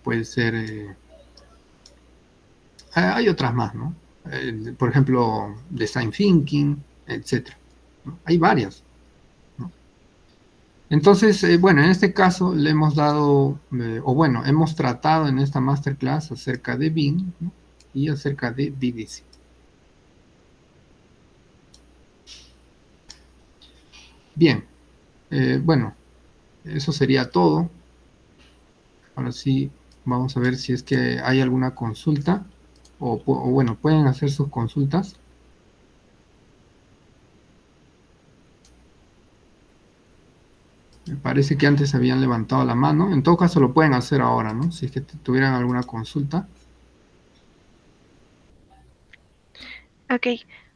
Puede ser... hay otras más, ¿no? Por ejemplo, Design Thinking, etcétera, ¿no? Hay varias, ¿no? Entonces, bueno, en este caso le hemos dado, o bueno, hemos tratado en esta masterclass acerca de BIM, ¿no? Y acerca de BDC. Bien, bueno, eso sería todo. Ahora sí, vamos a ver si es que hay alguna consulta, o bueno, pueden hacer sus consultas. Me parece que antes habían levantado la mano. En todo caso lo pueden hacer ahora, ¿no? Si es que tuvieran alguna consulta. Ok,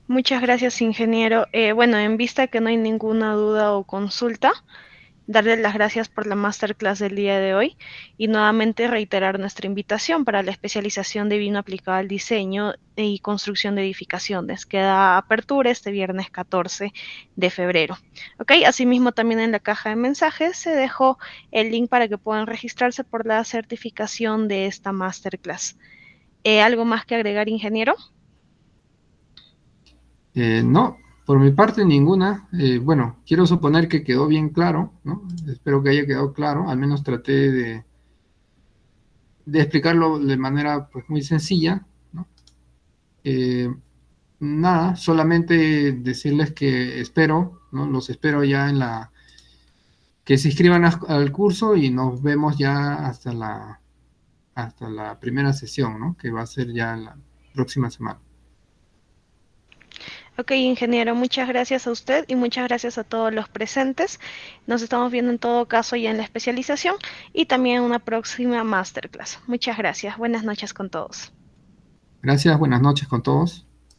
muchas gracias, ingeniero. Bueno, en vista que no hay ninguna duda o consulta, darle las gracias por la masterclass del día de hoy y nuevamente reiterar nuestra invitación para la especialización de vino aplicado al diseño y construcción de edificaciones, que da apertura este viernes 14 de febrero. Ok, asimismo también en la caja de mensajes se dejó el link para que puedan registrarse por la certificación de esta masterclass. ¿Algo más que agregar, ingeniero? No, por mi parte ninguna. Bueno, quiero suponer que quedó bien claro, ¿no? Espero que haya quedado claro. Al menos traté de explicarlo de manera pues, muy sencilla, ¿no? Eh, Nada, solamente decirles que espero, ¿no? Los espero ya en que se inscriban al curso y nos vemos ya hasta la primera sesión, ¿no? Que va a ser ya la próxima semana. Ok, ingeniero, muchas gracias a usted y muchas gracias a todos los presentes. Nos estamos viendo en todo caso ya en la especialización y también en una próxima masterclass. Muchas gracias. Buenas noches con todos. Gracias, buenas noches con todos.